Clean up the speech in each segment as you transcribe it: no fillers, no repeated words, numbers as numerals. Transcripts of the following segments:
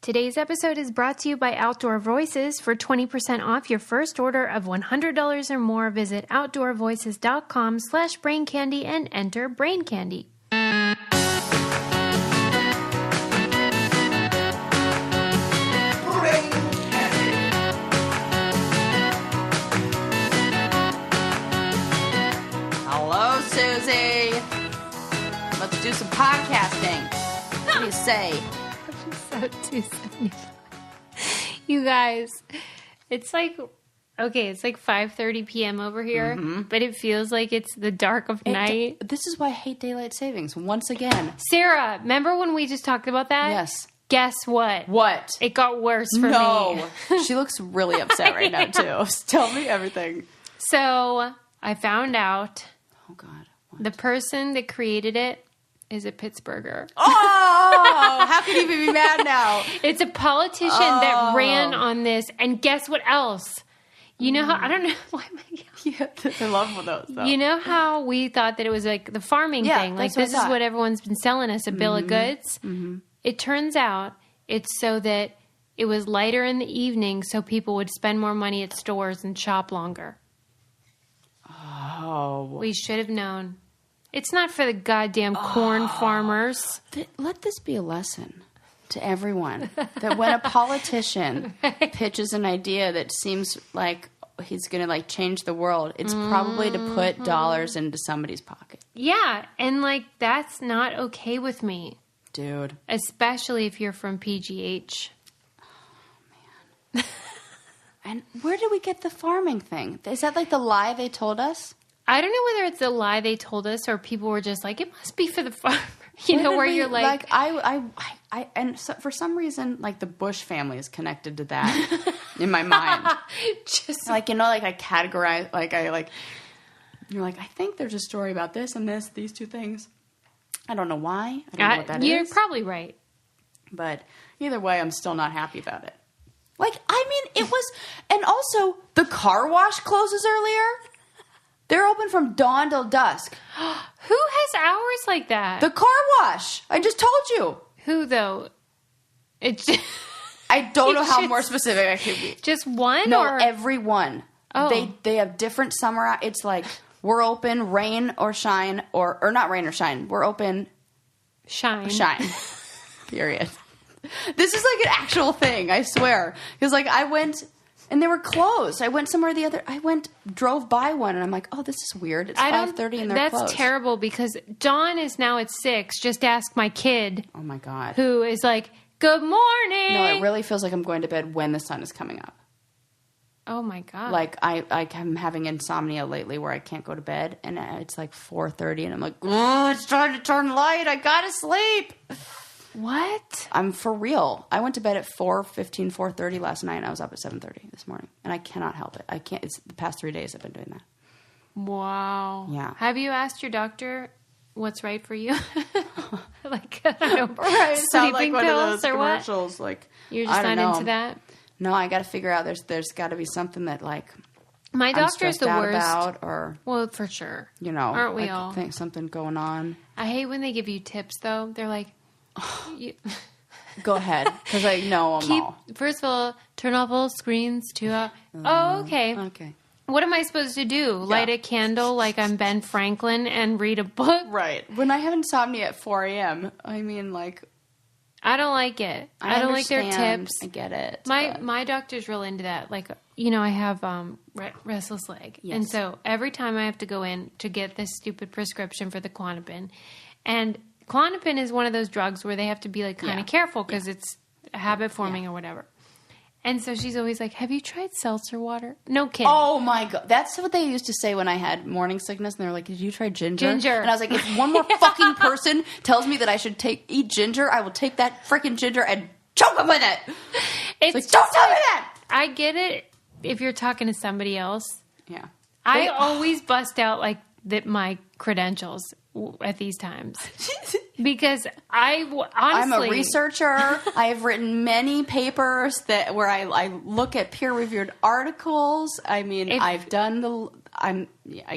Today's episode is brought to you by Outdoor Voices. For 20% off your first order of $100 or more, visit outdoorvoices.com/braincandy and enter Brain Candy. Hello, Susie. Let's do some podcasting. What do you say? Episode 275. You guys, it's like 5:30 p.m. over here, but it feels like it's the dark of night. This is why I hate daylight savings, once again. Sarah, remember when we just talked about that? Yes. Guess what? What? It got worse for me. No. She looks really upset right now, too. Tell me everything. So, I found out Oh, God. What? the person that created it is a Pittsburgher. Oh! How can you be mad now? It's a politician that ran on this, and guess what else? You know how, I don't know, why am I yelling? Yeah, I love those, though. You know how we thought that it was like the farming thing? Like, that's this is what everyone's been selling us, a bill of goods. Mm-hmm. It turns out it's so that it was lighter in the evening so people would spend more money at stores and shop longer. Oh. We should have known. It's not for the goddamn corn farmers. Let this be a lesson to everyone that when a politician pitches an idea that seems like he's going to like change the world, it's probably to put dollars into somebody's pocket. Yeah, and like that's not okay with me. Dude. Especially if you're from PGH. Oh, man. And where did we get the farming thing? Is that like the lie they told us? I don't know whether it's a lie they told us or people were just like, it must be for the farmer. You're like... and so, for some reason, like the Bush family is connected to that in my mind. Just like, you know, like I categorize, you're like, I think there's a story about this and this, these two things. I don't know why. I don't know what that you're is. You're probably right. But either way, I'm still not happy about it. Like, I mean, it was, and also the car wash closes earlier. They're open from dawn till dusk. Who has hours like that? The car wash. I just told you. Who, though? I don't know how more specific I could be. Just one? No, or? every one. Oh. They have different summer. It's like, we're open rain or shine, or not rain or shine. We're open. Shine. Period. This is like an actual thing, I swear. Because like I went... And they were closed. I went somewhere drove by one, and I'm like, oh, this is weird. It's 5:30 and they're closed. That's terrible because Dawn is now at 6. Just ask my kid. Oh, my God. Who is like, good morning. No, it really feels like I'm going to bed when the sun is coming up. Oh, my God. Like, I'm having insomnia lately where I can't go to bed, and it's like 4:30, and I'm like, oh, it's trying to turn light. I gotta sleep. What? I'm for real. I went to bed at 4:15, 4:30 last night, and I was up at 7:30 this morning. And I cannot help it. I can't. It's the past 3 days I've been doing that. Wow. Yeah. Have you asked your doctor what's right for you? Like, I don't know. Right. Sleeping like one pills of those or commercials. what? Like, You're just not into that? No, I got to figure out there's got to be something that like my doctor's the worst. About, or well, for sure. You know, aren't we like, all? Think something going on. I hate when they give you tips though. They're like, go ahead, because I know them all. First of all, turn off all screens. Oh, okay. Okay. What am I supposed to do? Light a candle like I'm Ben Franklin and read a book? Right. When I have insomnia at 4 a.m., I mean, like... I don't like it. I don't like their tips. I get it. My doctor's real into that. Like, you know, I have restless leg. Yes. And so every time I have to go in to get this stupid prescription for the Klonopin. And Klonopin is one of those drugs where they have to be, like, kind of careful because it's habit forming or whatever. And so she's always like, have you tried seltzer water? No kidding. Oh, my God. That's what they used to say when I had morning sickness. And they were like, did you try ginger? Ginger. And I was like, if one more fucking person tells me that I should eat ginger, I will take that freaking ginger and choke them with it. It's like, don't tell me that. I get it if you're talking to somebody else. Yeah. I always bust out, like, my credentials at these times. Because honestly... I'm a researcher. I have written many papers where I look at peer-reviewed articles. I mean, I've done I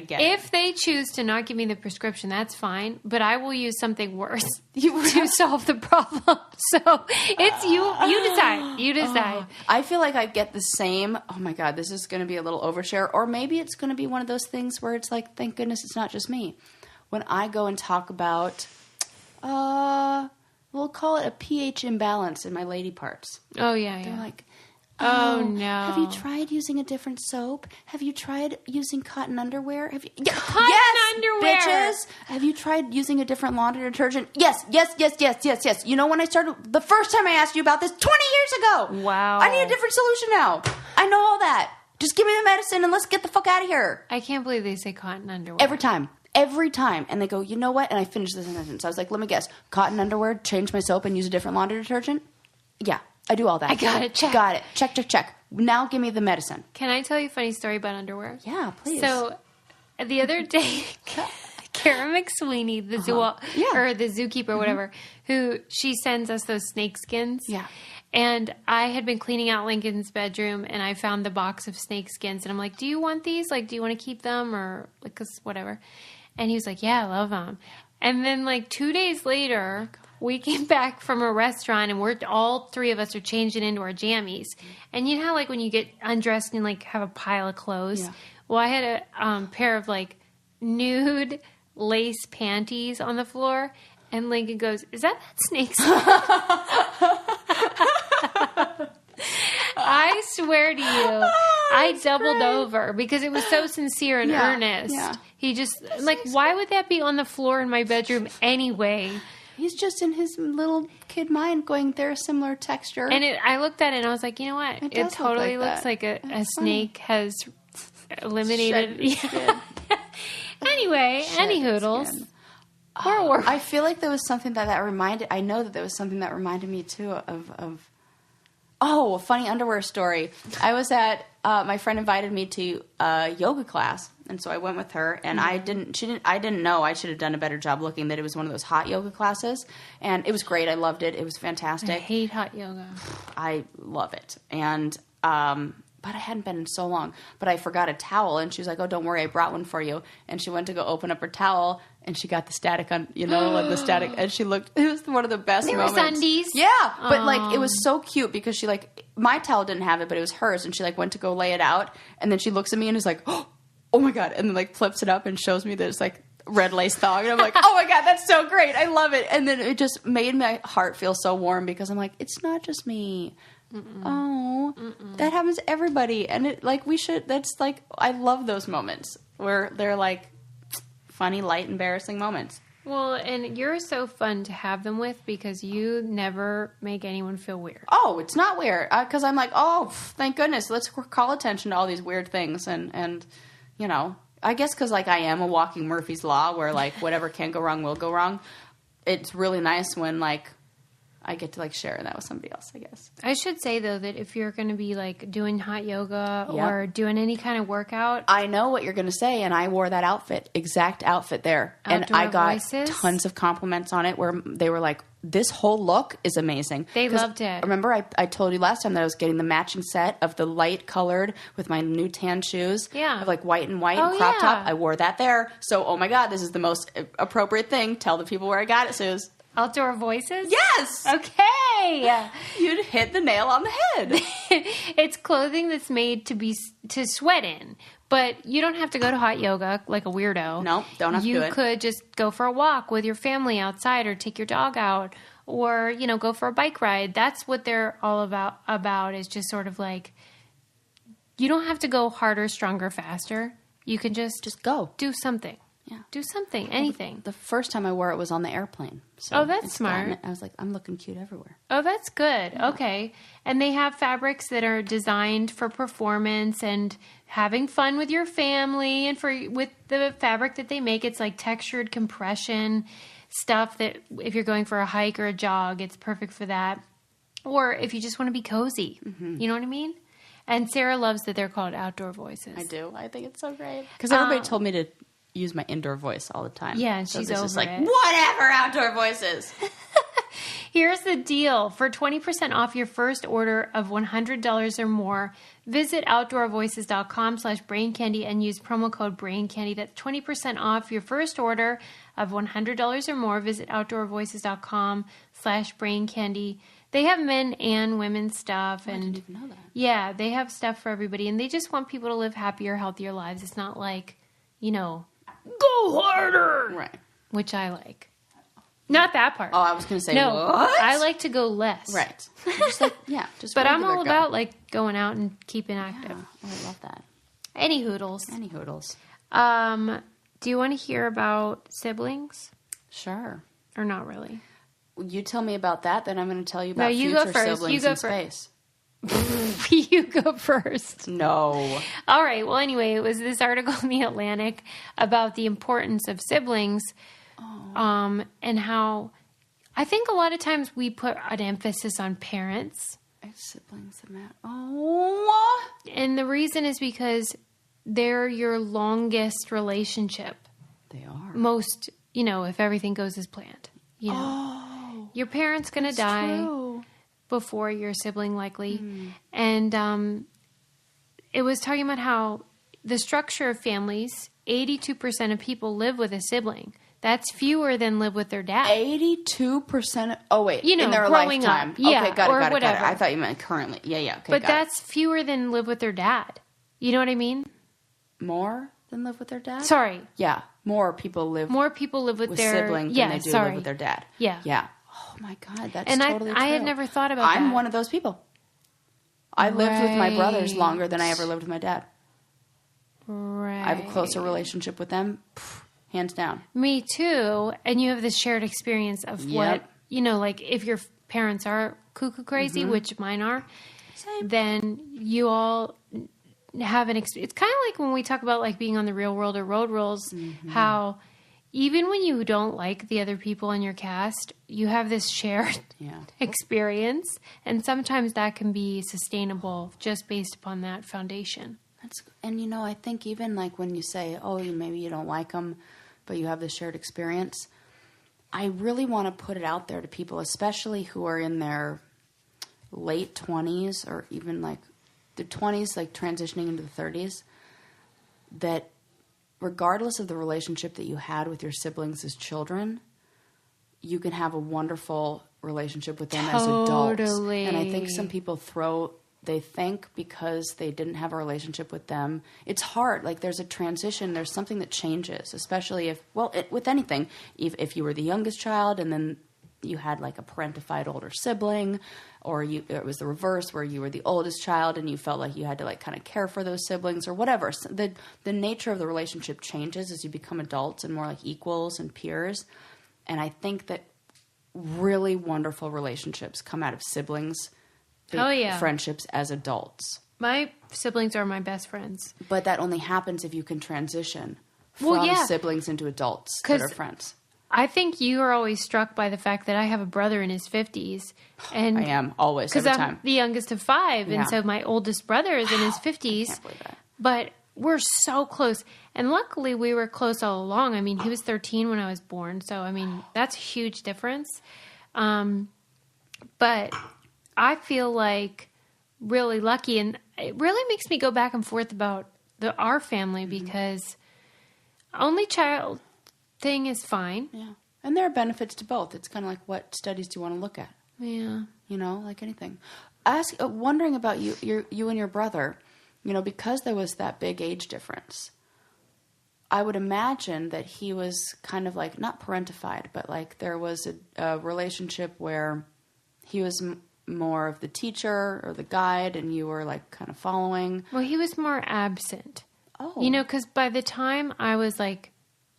get it. If they choose to not give me the prescription, that's fine, but I will use something worse to solve the problem. So it's you decide. You decide. I feel like I get the same, oh my God, this is going to be a little overshare, or maybe it's going to be one of those things where it's like, thank goodness it's not just me. When I go and talk about, we'll call it a pH imbalance in my lady parts. Oh, yeah, yeah. They're like, oh, no. Have you tried using a different soap? Have you tried using cotton underwear? Cotton underwear! Bitches! Have you tried using a different laundry detergent? Yes. You know when I started, the first time I asked you about this, 20 years ago! Wow. I need a different solution now. I know all that. Just give me the medicine and let's get the fuck out of here. I can't believe they say cotton underwear. Every time. And they go, you know what? And I finished the sentence. I was like, let me guess. Cotton underwear, change my soap and use a different laundry detergent? Yeah, I do all that. I got it. Check. Got it. Check. Now give me the medicine. Can I tell you a funny story about underwear? Yeah, please. So the other day, Kara McSweeney, the the zookeeper, whatever, who she sends us those snake skins. Yeah. And I had been cleaning out Lincoln's bedroom, and I found the box of snake skins, and I'm like, "Do you want these? Like, do you want to keep them or like, 'cause whatever?" And he was like, "Yeah, I love them." And then like 2 days later, we came back from a restaurant, and all three of us are changing into our jammies. And you know how like when you get undressed and like have a pile of clothes? Yeah. Well, I had a pair of like nude lace panties on the floor, and Lincoln goes, "Is that snake's?" I swear to you, I doubled over because it was so sincere and earnest. Yeah. He just, like, why would that be on the floor in my bedroom anyway? He's just in his little kid mind going, they're a similar texture. And I looked at it and I was like, you know what? It totally looks like a snake has eliminated. Anyway, any hoodles. I feel like there was something that reminded, I know that there was something that reminded me too of a funny underwear story. I was at, my friend invited me to a yoga class, and so I went with her, and I didn't know I should have done a better job looking that it was one of those hot yoga classes, and it was great. I loved it. It was fantastic. I hate hot yoga. I love it. And, but I hadn't been in so long, but I forgot a towel, and she was like, "Oh, don't worry, I brought one for you." And she went to go open up her towel, and she got the static on, like the static, and she looked, it was one of the best moments. They were Sundays? Yeah, but like, it was so cute because she like, my towel didn't have it, but it was hers, and she like went to go lay it out, and then she looks at me and is like, "Oh my God," and then like flips it up and shows me that it's like red lace thong, and I'm like, "Oh my God, that's so great, I love it." And then it just made my heart feel so warm because I'm like, it's not just me. That happens to everybody, and it like that's like, I love those moments where they're like funny, light, embarrassing moments. Well, and you're so fun to have them with because you never make anyone feel weird. Oh, it's not weird because I'm like, oh, thank goodness, let's call attention to all these weird things, and you know, I guess because like I am a walking Murphy's Law where like whatever can go wrong will go wrong. It's really nice when like I get to like share that with somebody else, I guess. I should say though that if you're going to be like doing hot yoga or doing any kind of workout, I know what you're going to say, and I wore that exact outfit there, and I got tons of compliments on it where they were like, "This whole look is amazing." They loved it. Remember, I told you last time that I was getting the matching set of the light colored with my new tan shoes, of like white and white crop top. I wore that there, so oh my God, this is the most appropriate thing. Tell the people where I got it, Suze. Outdoor Voices? Yes! Okay! You'd hit the nail on the head. It's clothing that's made to sweat in. But you don't have to go to hot yoga like a weirdo. No, don't have to do it. You could just go for a walk with your family outside or take your dog out or, you know, go for a bike ride. That's what they're all about is just sort of like, you don't have to go harder, stronger, faster. You can just go. Do something. Yeah. Do something, anything. The first time I wore it was on the airplane. So that's smart. I was like, I'm looking cute everywhere. Oh, that's good. Yeah. Okay. And they have fabrics that are designed for performance and having fun with your family. And with the fabric that they make, it's like textured compression stuff that if you're going for a hike or a jog, it's perfect for that. Or if you just want to be cozy. Mm-hmm. You know what I mean? And Sarah loves that they're called Outdoor Voices. I do. I think it's so great. Because everybody told me to use my indoor voice all the time. Yeah, and she's over just like, it. Whatever, Outdoor Voices. Here's the deal. For 20% off your first order of $100 or more, visit outdoorvoices.com/braincandy and use promo code braincandy. That's 20% off your first order of $100 or more. Visit outdoorvoices.com/braincandy. They have men and women stuff. And I didn't even know that. Yeah, they have stuff for everybody. And they just want people to live happier, healthier lives. It's not like, go harder. Right. Which I like. Not that part. Oh, I was going to say, no, what? I like to go less. Right. Just like, just but I'm all go. about like going out and keeping active. Yeah, I love that. Any hoodles. Any hoodles. Do you want to hear about siblings? Sure. Or not really? You tell me about that, then I'm going to tell you about you future go first. siblings You go in first. space. You go first. No. All right. Well, anyway, it was this article in The Atlantic about the importance of siblings, and how I think a lot of times we put an emphasis on parents. Siblings that matter. Oh. And the reason is because they're your longest relationship. They are. Most, if everything goes as planned. Your parent's going to die. True. Before your sibling, likely. And it was talking about how the structure of families, 82% of people live with a sibling. That's fewer than live with their dad. 82%? Oh, wait. In their growing lifetime. up. Yeah, okay, got or it. whatever. I thought you meant currently. Yeah, okay, but that's fewer than live with their dad. You know what I mean? More than live with their dad? Sorry. Yeah, more people live with their siblings than they do live with their dad. Yeah. Yeah. Oh, my God, that's and totally true. I had never thought about that. I'm one of those people. I lived with my brothers longer than I ever lived with my dad. Right. I have a closer relationship with them, hands down. Me too. And you have this shared experience of what, like if your parents are cuckoo crazy, which mine are, Same. then you all have an experience. It's kind of like when we talk about like being on the Real World or Road Rules, how even when you don't like the other people in your cast, you have this shared experience. And sometimes that can be sustainable just based upon that foundation. And I think even like when you say, maybe you don't like them, but you have this shared experience, I really want to put it out there to people, especially who are in their late 20s or even like the 20s, like transitioning into the 30s, that regardless of the relationship that you had with your siblings as children, you can have a wonderful relationship with them as adults. And I think some people they think because they didn't have a relationship with them, it's hard. Like there's a transition, there's something that changes, especially with anything. If you were the youngest child and then you had like a parentified older sibling, or it was the reverse where you were the oldest child and you felt like you had to like kind of care for those siblings or whatever. So the nature of the relationship changes as you become adults and more like equals and peers. And I think that really wonderful relationships come out of siblings. Friendships as adults. My siblings are my best friends. But that only happens if you can transition from siblings into adults that are friends. I think you are always struck by the fact that I have a brother in his 50s. And I am, always, every time. Because I'm the youngest of 5, and so my oldest brother is in his 50s. I can't believe that. But we're so close. And luckily, we were close all along. I mean, he was 13 when I was born. So, I mean, that's a huge difference. But I feel like really lucky, and it really makes me go back and forth about our family because only child thing is fine. Yeah. And there are benefits to both. It's kind of like what studies do you want to look at? Yeah. Like anything. Wondering about you and your brother, because there was that big age difference, I would imagine that he was kind of like, not parentified, but like there was a relationship where he was more of the teacher or the guide and you were like kind of following. Well, he was more absent. Oh. Because by the time I was like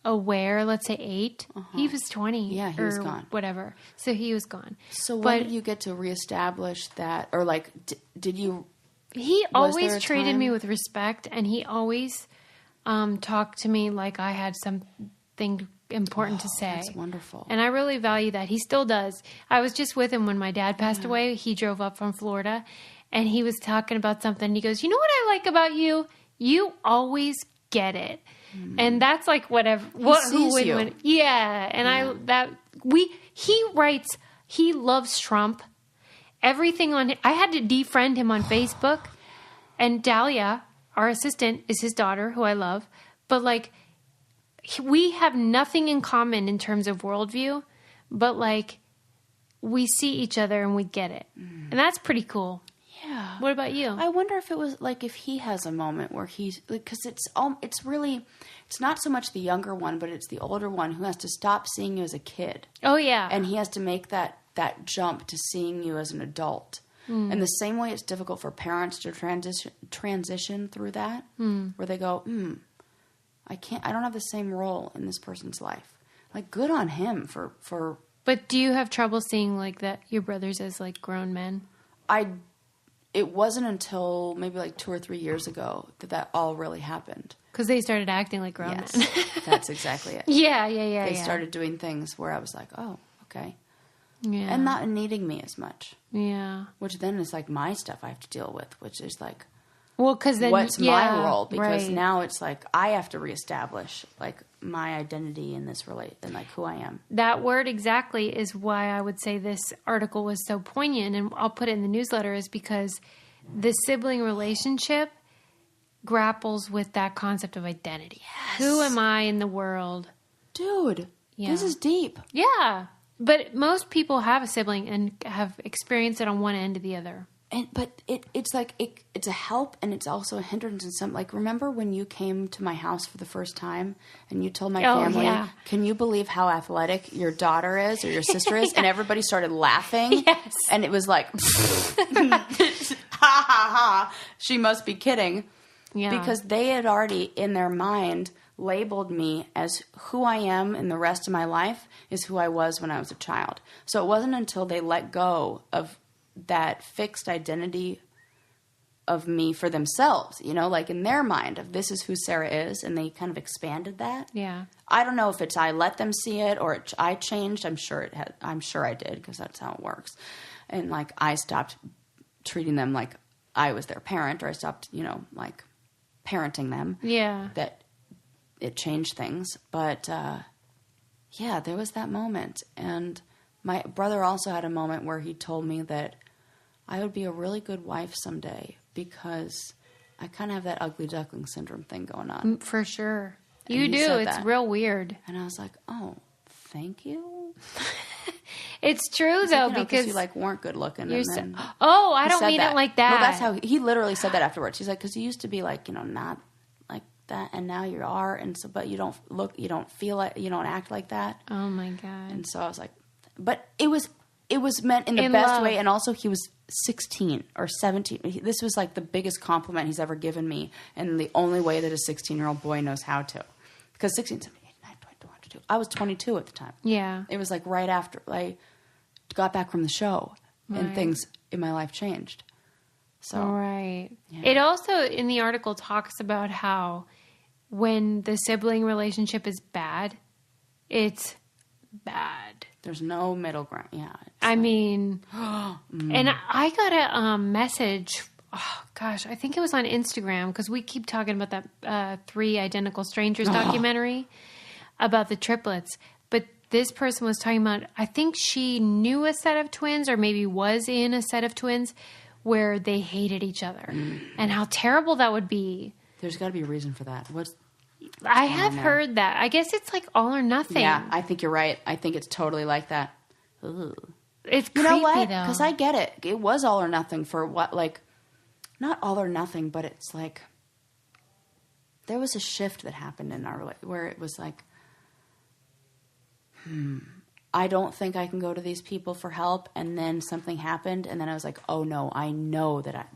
aware, let's say 8, he was 20. Yeah, he was gone. Whatever. So he was gone. So when did you get to reestablish that? Or like, did you... He always treated me with respect, and he always talked to me like I had something important to say. That's wonderful. And I really value that. He still does. I was just with him when my dad passed away. He drove up from Florida, and he was talking about something. He goes, "You know what I like about you? You always get it." And that's like whatever. He sees you. Yeah. And he writes He loves Trump. Everything I had to defriend him on Facebook. And Dahlia, our assistant, is his daughter, who I love. But like, we have nothing in common in terms of worldview. But like, we see each other and we get it. And that's pretty cool. Yeah. What about you? I wonder if it was like if he has a moment where he's, because it's not so much the younger one, but it's the older one who has to stop seeing you as a kid. Oh yeah. And he has to make that jump to seeing you as an adult. And the same way it's difficult for parents to transition through that, where they go, I don't have the same role in this person's life. Like, good on him for. But do you have trouble seeing like that your brothers as like grown men? It wasn't until maybe like 2 or 3 years ago that all really happened. Because they started acting like grown men. That's exactly it. Yeah. They started doing things where I was like, oh, okay. Yeah. And not needing me as much. Yeah. Which then is like my stuff I have to deal with, which is like, well, because then what's my role? Because right. now it's like I have to reestablish like my identity in this and like who I am. That word exactly is why I would say this article was so poignant, and I'll put it in the newsletter, is because the sibling relationship grapples with that concept of identity. Yes. Who am I in the world? Dude, this is deep. Yeah. But most people have a sibling and have experienced it on one end or the other. But it's like it's a help and it's also a hindrance in some. Like, remember when you came to my house for the first time and you told my family, can you believe how athletic your daughter is or your sister is? And everybody started laughing. Yes. And it was like, ha ha ha, she must be kidding. Yeah. Because they had already in their mind labeled me as who I am in the rest of my life is who I was when I was a child. So it wasn't until they let go of that fixed identity of me for themselves, like in their mind of this is who Sarah is, and they kind of expanded that. Yeah. I don't know if it's I let them see it or I changed. I'm sure I did, because that's how it works. And like I stopped treating them like I was their parent, or I stopped, like parenting them. Yeah. That it changed things. But there was that moment. And my brother also had a moment where he told me that I would be a really good wife someday because I kind of have that ugly duckling syndrome thing going on. For sure. And you do. It's real weird. And I was like, oh, thank you. It's true, though, because you like weren't good looking. I I don't mean it like that. No, that's how he literally said that afterwards. He's like, because you used to be like, not like that, and now you are, and so, but you don't look, you don't feel it, you don't act like that. Oh my God. And so I was like, but it was meant in the best love. way, and also he was 16 or 17. This was like the biggest compliment he's ever given me, and the only way that a 16-year-old boy knows how to. Because 16, 17, 18, 19, 20, 21, 22. I was 22 at the time. Yeah. It was like right after I got back from the show, and things in my life changed. So right. Yeah. It also, in the article, talks about how when the sibling relationship is bad, it's bad. There's no middle ground. Yeah. I mean, and I got a message. Oh, gosh, I think it was on Instagram, because we keep talking about that 3 Identical Strangers documentary about the triplets. But this person was talking about, I think she knew a set of twins, or maybe was in a set of twins, where they hated each other. And how terrible that would be. There's got to be a reason for that. I have heard that. I guess it's like all or nothing. Yeah, I think you're right. I think it's totally like that. Ugh. It's creepy, you know what? though. Because I get it. It was all or nothing for what, like, not all or nothing, but it's like, there was a shift that happened in our relationship where it was like, I don't think I can go to these people for help. And then something happened. And then I was like, oh no, I know that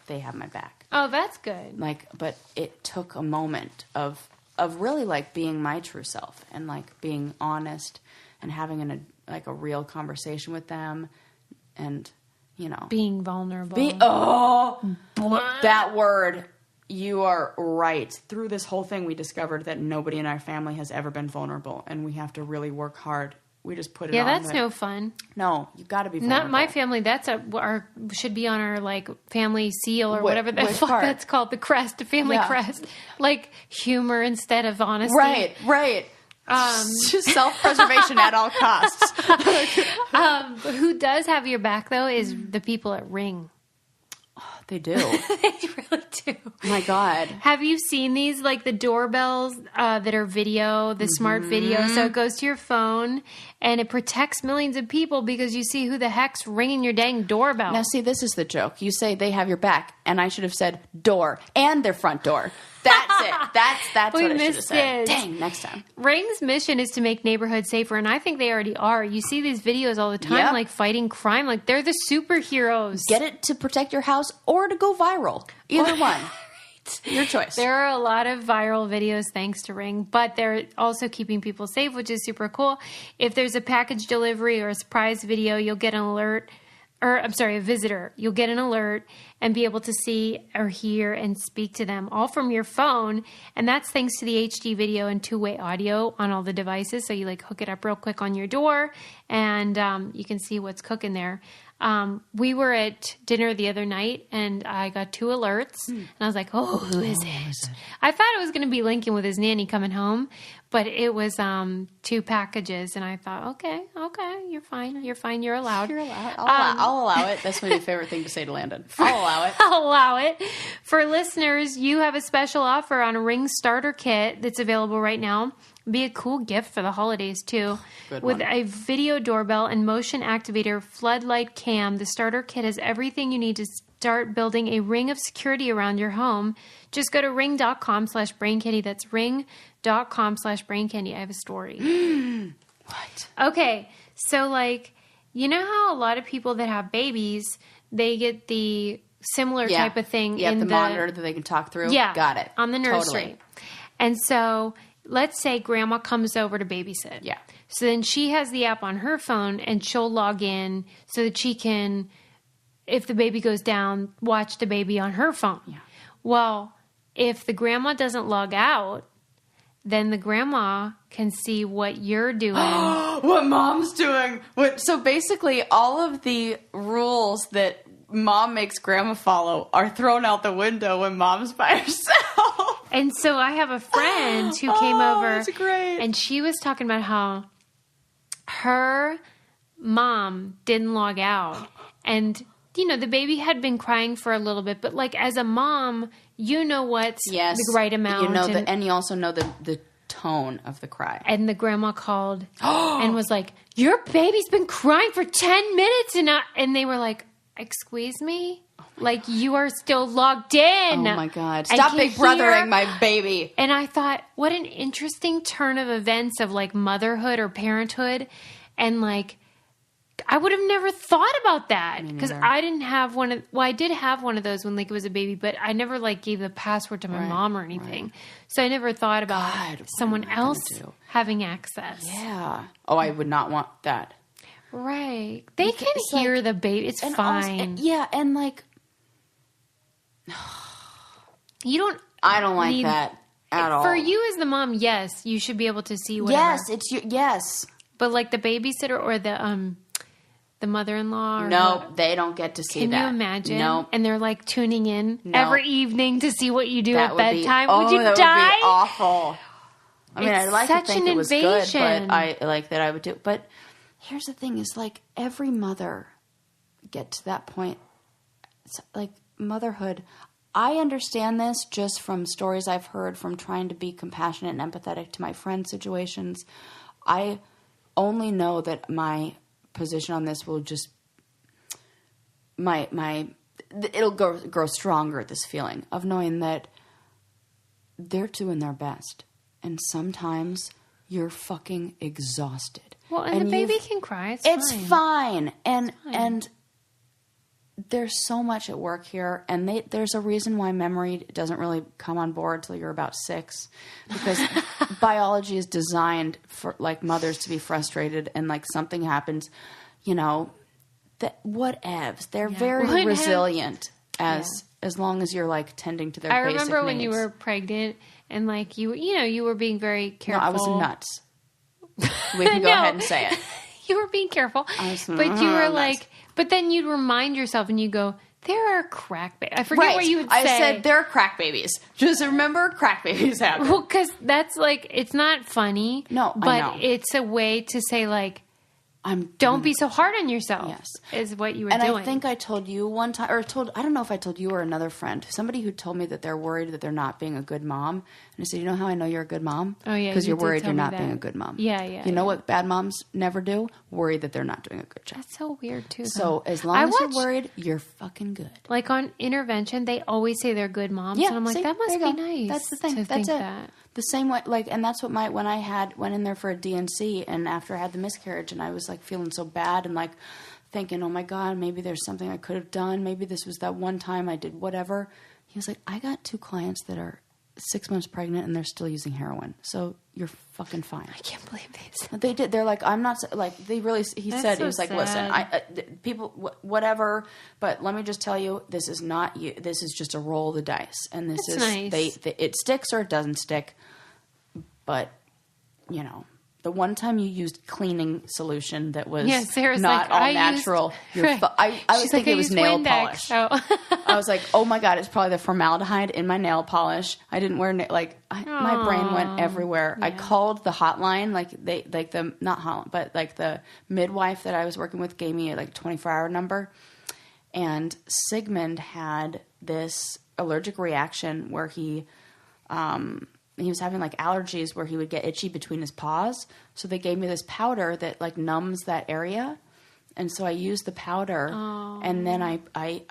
they have my back. Oh, that's good. Like, but it took a moment of really like being my true self and like being honest and having a real conversation with them, and being vulnerable. That word. You are right. Through this whole thing, we discovered that nobody in our family has ever been vulnerable, and we have to really work hard. We just put it on. Yeah, that's no fun. No, you got to be vulnerable. Not my family. That's should be on our like family seal or whatever that's called, the crest, the family crest. Like humor instead of honesty. Right. Just self-preservation at all costs. Who does have your back, though, is the people at Ring. They do. They really do. My God. Have you seen these, like the doorbells that are video, the smart video? So it goes to your phone and it protects millions of people because you see who the heck's ringing your dang doorbell. Now, see, this is the joke. You say they have your back, and I should have said door and their front door. That's it. That's what I should have said. Dang, next time. Ring's mission is to make neighborhoods safer, and I think they already are. You see these videos all the time, like fighting crime. Like, they're the superheroes. Get it to protect your house or to go viral. Either one. Your choice. There are a lot of viral videos thanks to Ring, but they're also keeping people safe, which is super cool. If there's a package delivery or a surprise video, you'll get an alert. A visitor. You'll get an alert and be able to see or hear and speak to them all from your phone. And that's thanks to the HD video and two-way audio on all the devices. So you like hook it up real quick on your door and you can see what's cooking there. We were at dinner the other night and I got 2 alerts and I was like, oh, who is it? I thought it was going to be Lincoln with his nanny coming home, but it was 2 packages and I thought, okay, you're fine. You're allowed. You're allowed. I'll allow it. That's my favorite thing to say to Landon. I'll allow it. I'll allow it. For listeners, you have a special offer on a Ring starter kit that's available right now. Be a cool gift for the holidays, too. With a video doorbell and motion activator floodlight cam, the starter kit has everything you need to start building a ring of security around your home. Just go to ring.com/brainkitty. That's ring.com/brainkitty. I have a story. What? Okay. So, like, you know how a lot of people that have babies, they get the similar type of thing in the monitor that they can talk through? Yeah. Got it. On the nursery. Totally. And so let's say grandma comes over to babysit. Yeah. So then she has the app on her phone and she'll log in so that she can, if the baby goes down, watch the baby on her phone. Yeah. Well, if the grandma doesn't log out, then the grandma can see what you're doing. What mom's doing. So basically all of the rules that mom makes grandma follow are thrown out the window when mom's by herself. And so I have a friend who came over. That's great. And she was talking about how her mom didn't log out. And, you know, the baby had been crying for a little bit. But, like, as a mom, you know what's the right amount. You know and you also know the tone of the cry. And the grandma called and was like, your baby's been crying for 10 minutes. And they were like, excuse me? Like, you are still logged in. Oh, my God. Stop big brothering my baby. And I thought, what an interesting turn of events of, like, motherhood or parenthood. And, like, I would have never thought about that. Because I didn't have one of... Well, I did have one of those when Lincoln was a baby, but I never, like, gave the password to my mom or anything. Right. So I never thought about someone else having access. Yeah. Oh, I would not want that. Right. They can hear the baby. It's fine. And, like... You don't... I don't like that at all. For you as the mom, yes, you should be able to see whatever. Yes. But like the babysitter or the mother-in-law? Or no, they don't get to see that. Can you imagine? No. And they're like tuning in every evening to see what you do at bedtime. Would you die? That would be awful. I mean, I'd like to such think an it was invasion. good, but I like that I would do it. But here's the thing is, like, every mother get to that point. It's like motherhood. I understand this just from stories I've heard from trying to be compassionate and empathetic to my friends' situations. I only know that my position on this will just it'll grow stronger, this feeling of knowing that they're doing their best. And sometimes you're fucking exhausted. Well, and the baby can cry. It's fine. And there's so much at work here, and there's a reason why memory doesn't really come on board till you're about 6, because biology is designed for, like, mothers to be frustrated, and, like, something happens, you know, whatevs. They're very resilient as long as you're, like, tending to their basic needs. I remember when you were pregnant, and, like, you were being very careful. No, I was nuts. We can go ahead and say it. You were being careful, but you were like, but then you'd remind yourself and you go, There are crack babies. I forget what you would say. I said there are crack babies. Just remember, crack babies happen. Well, because that's like, it's not funny. No, but I know. it's a way to say like, don't be so hard on yourself. Yes. Is what you were and doing. I think I told you one time, or I don't know if I told you or another friend, somebody who told me that they're worried that they're not being a good mom. And I said, you know how I know you're a good mom? Oh, yeah. Because you you're worried did tell you're me not being a good mom. Yeah, yeah. You know what bad moms never do? Worry that they're not doing a good job. That's so weird, too. So as long as you're worried, you're fucking good. Like on Intervention, they always say they're good moms. Yeah, and I'm like, see, that must there be you go. nice. That's the thing. To That's think it. That. The same way, like, and that's what when I went in there for a DNC, and after I had the miscarriage, and I was like feeling so bad, and like thinking, oh my God, maybe there's something I could have done. Maybe this was that one time I did whatever. He was like, I got 2 clients that are 6 months pregnant and they're still using heroin. So you're fucking fine. I can't believe this. They did. They're like, I'm not like, they really, he That's said, so he was like, sad. listen, people, whatever, but let me just tell you, this is not you. This is just a roll of the dice. And this That's is, nice. it sticks or it doesn't stick. But, you know, the one time you used cleaning solution that was Sarah's not like, all I natural, used, I was thinking it was nail Windex, polish. so. I was like, oh my God, it's probably the formaldehyde in my nail polish. I didn't wear, my brain went everywhere. Yeah. I called the hotline, not hotline, but like the midwife that I was working with gave me a 24-hour number. And Sigmund had this allergic reaction where he was having like allergies where he would get itchy between his paws. So they gave me this powder that like numbs that area. And so I used the powder and then I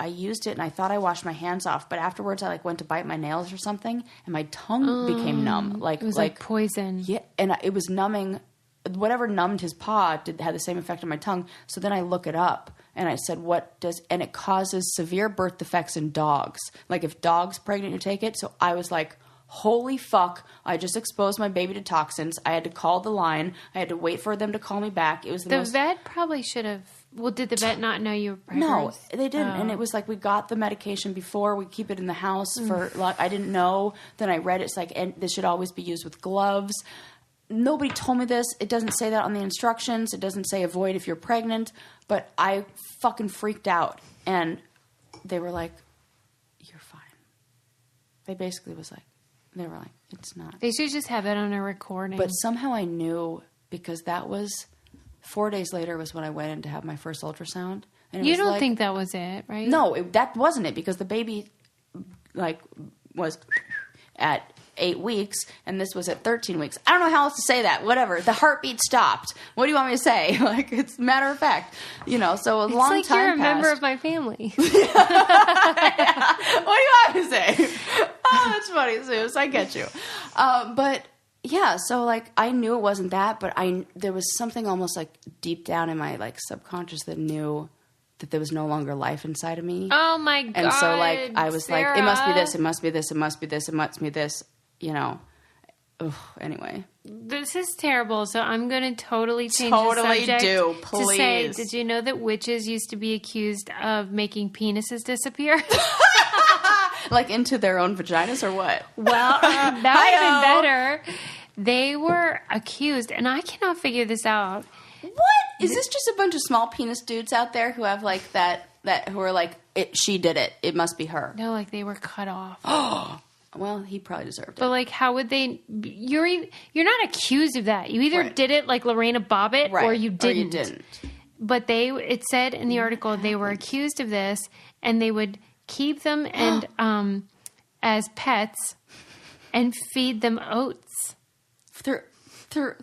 used it and I thought I washed my hands off. But afterwards I went to bite my nails or something and my tongue became numb. It was like poison. Yeah. And it was numbing, whatever numbed his paw had the same effect on my tongue. So then I look it up and I said, and it causes severe birth defects in dogs. Like if dogs pregnant, you take it. So I was like, holy fuck, I just exposed my baby to toxins. I had to call the line. I had to wait for them to call me back. It was the vet probably should have. Well, did the vet not know you were pregnant? No, they didn't. And it was like we got the medication before. We keep it in the house for. I didn't know. Then I read it's like, and this should always be used with gloves. Nobody told me this. It doesn't say that on the instructions. It doesn't say avoid if you're pregnant. But I fucking freaked out, and they were like, "You're fine." They basically was like. They were like, it's not. They should just have it on a recording. But somehow I knew because that was 4 days later was when I went in to have my first ultrasound. And you don't think that was it, right? No, that wasn't it because the baby was at 8 weeks and this was at 13 weeks. I don't know how else to say that. Whatever. The heartbeat stopped. What do you want me to say? It's matter of fact. So a long time passed. You're a member of my family. What do you want me to say? Oh, that's funny, Suze. I get you. But yeah, so I knew it wasn't that, but there was something almost deep down in my subconscious that knew that there was no longer life inside of me. Oh my God. And so I was Sarah. like, it must be this, it must be this, it must be this, it must be this, Anyway. This is terrible, so I'm going to totally change the subject. Do, please. To say, did you know that witches used to be accused of making penises disappear? Into their own vaginas or what? Well, that would have been better. They were accused, and I cannot figure this out. What? Is this just a bunch of small penis dudes out there who have that who are she did it. It must be her. No, they were cut off. Well, he probably deserved it. But how would they? You're not accused of that. You either did it like Lorena Bobbitt, or you didn't. Or you didn't. But it said in the article they were accused of this, and they would keep them and as pets and feed them oats. Through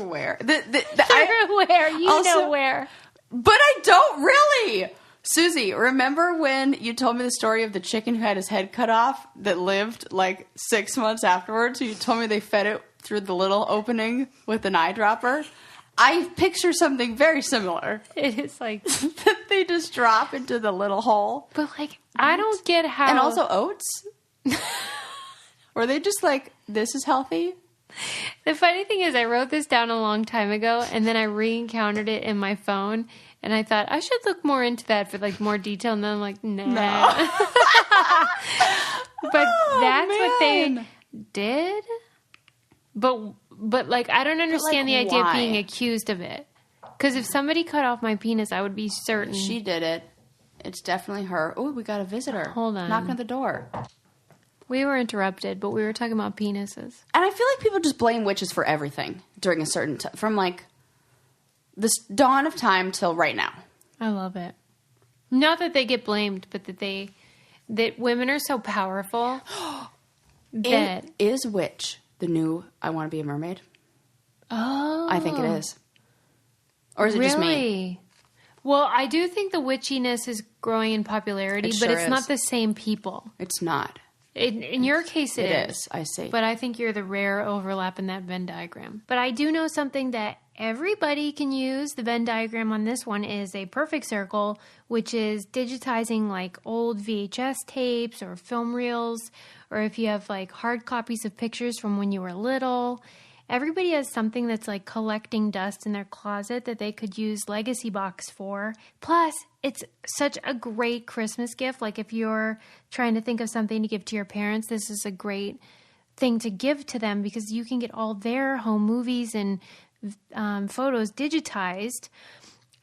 where? Where? You know where. But I don't really. Susie, remember when you told me the story of the chicken who had his head cut off that lived 6 months afterwards? You told me they fed it through the little opening with an eyedropper. I picture something very similar. It is that they just drop into the little hole. But I don't get how. And also oats? Were they just this is healthy? The funny thing is I wrote this down a long time ago and then I re-encountered it in my phone and I thought I should look more into that for more detail and then I'm like, nah. No. But that's what they did. But I don't understand the idea of being accused of it. Because if somebody cut off my penis, I would be certain. She did it. It's definitely her. Oh, we got a visitor. Hold on. Knocking at the door. We were interrupted, but we were talking about penises. And I feel like people just blame witches for everything during a certain time. From like the dawn of time till right now. I love it. Not that they get blamed, but that women are so powerful that... Is witch the new I Want to Be a Mermaid? Oh. I think it is. Or is it just me? Well, I do think the witchiness is growing in popularity, but it's not the same people. It's not. In your case, it is. I see. But I think you're the rare overlap in that Venn diagram. But I do know something that everybody can use. The Venn diagram on this one is a perfect circle, which is digitizing like old VHS tapes or film reels, or if you have like hard copies of pictures from when you were little. Everybody has something that's like collecting dust in their closet that they could use Legacy Box for. Plus, it's such a great Christmas gift. Like if you're trying to think of something to give to your parents, this is a great thing to give to them because you can get all their home movies and photos digitized.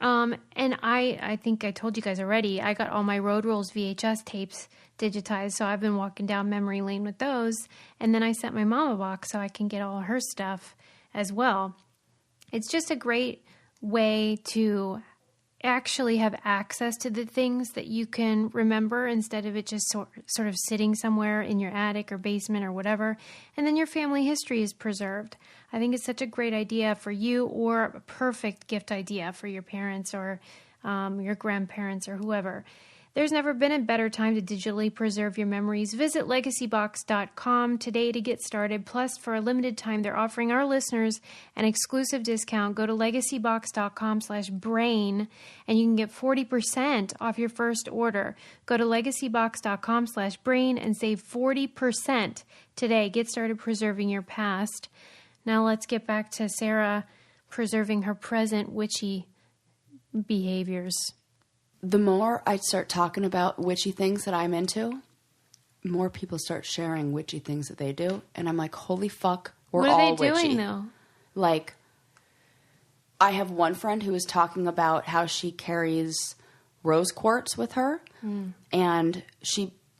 And I think I told you guys already, I got all my Road Rules VHS tapes digitized, so I've been walking down memory lane with those. And then I sent my mom a box so I can get all her stuff as well. It's just a great way to actually have access to the things that you can remember instead of it just sort of sitting somewhere in your attic or basement or whatever. And then your family history is preserved. I think it's such a great idea for you, or a perfect gift idea for your parents or your grandparents or whoever. There's never been a better time to digitally preserve your memories. Visit legacybox.com today to get started. Plus, for a limited time, they're offering our listeners an exclusive discount. Go to legacybox.com/brain and you can get 40% off your first order. Go to legacybox.com/brain and save 40% today. Get started preserving your past. Now let's get back to Sarah preserving her present witchy behaviors. The more I start talking about witchy things that I'm into, more people start sharing witchy things that they do. And I'm like, holy fuck, we're all witchy. What are they doing, though? Like, I have one friend who was talking about how she carries rose quartz with her. And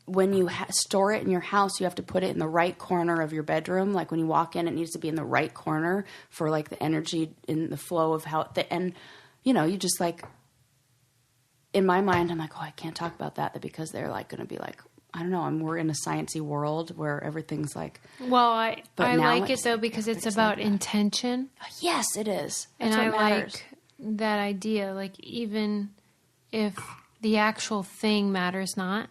when you store it in your house, you have to put it in the right corner of your bedroom. Like, when you walk in, it needs to be in the right corner for, like, the energy in the flow of how... And, you know, you just, like... In my mind, I'm like, oh, I can't talk about that because they're like going to be like, I don't know. We're in a sciencey world where everything's like. Well, I like it though because it's about intention. Yes, it is. That's and I like that idea. Like even if the actual thing matters not,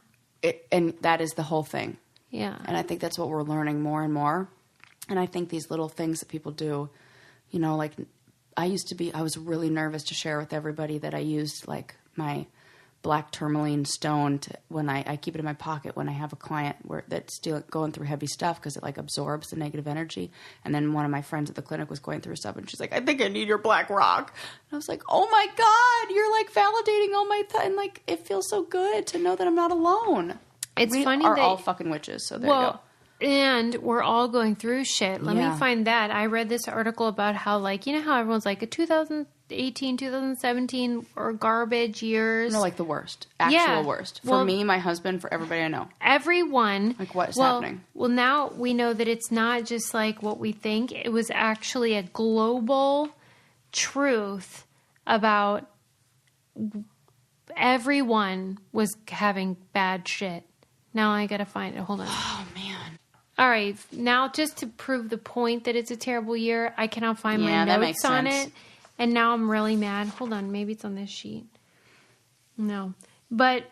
and that is the whole thing. Yeah. And I think that's what we're learning more and more. And I think these little things that people do, you know, like I was really nervous to share with everybody that I used like my black tourmaline stone when I keep it in my pocket when I have a client that's still going through heavy stuff because it like absorbs the negative energy. And then one of my friends at the clinic was going through stuff and she's like, I think I need your black rock. And I was like, oh my God, you're like validating all my and like it feels so good to know that I'm not alone. It's funny are that all fucking witches. So there you go. And we're all going through shit. Let me find that. I read this article about how like, you know how everyone's like a 2018, 2017 or garbage years. No, like the worst. Actual worst. For me, my husband, for everybody I know. Everyone. Like what is happening? Well, now we know that it's not just like what we think. It was actually a global truth about everyone was having bad shit. Now I gotta find it. Hold on. Oh, man. All right. Now, just to prove the point that it's a terrible year, I cannot find my notes on it. And now I'm really mad. Hold on. Maybe it's on this sheet. No. But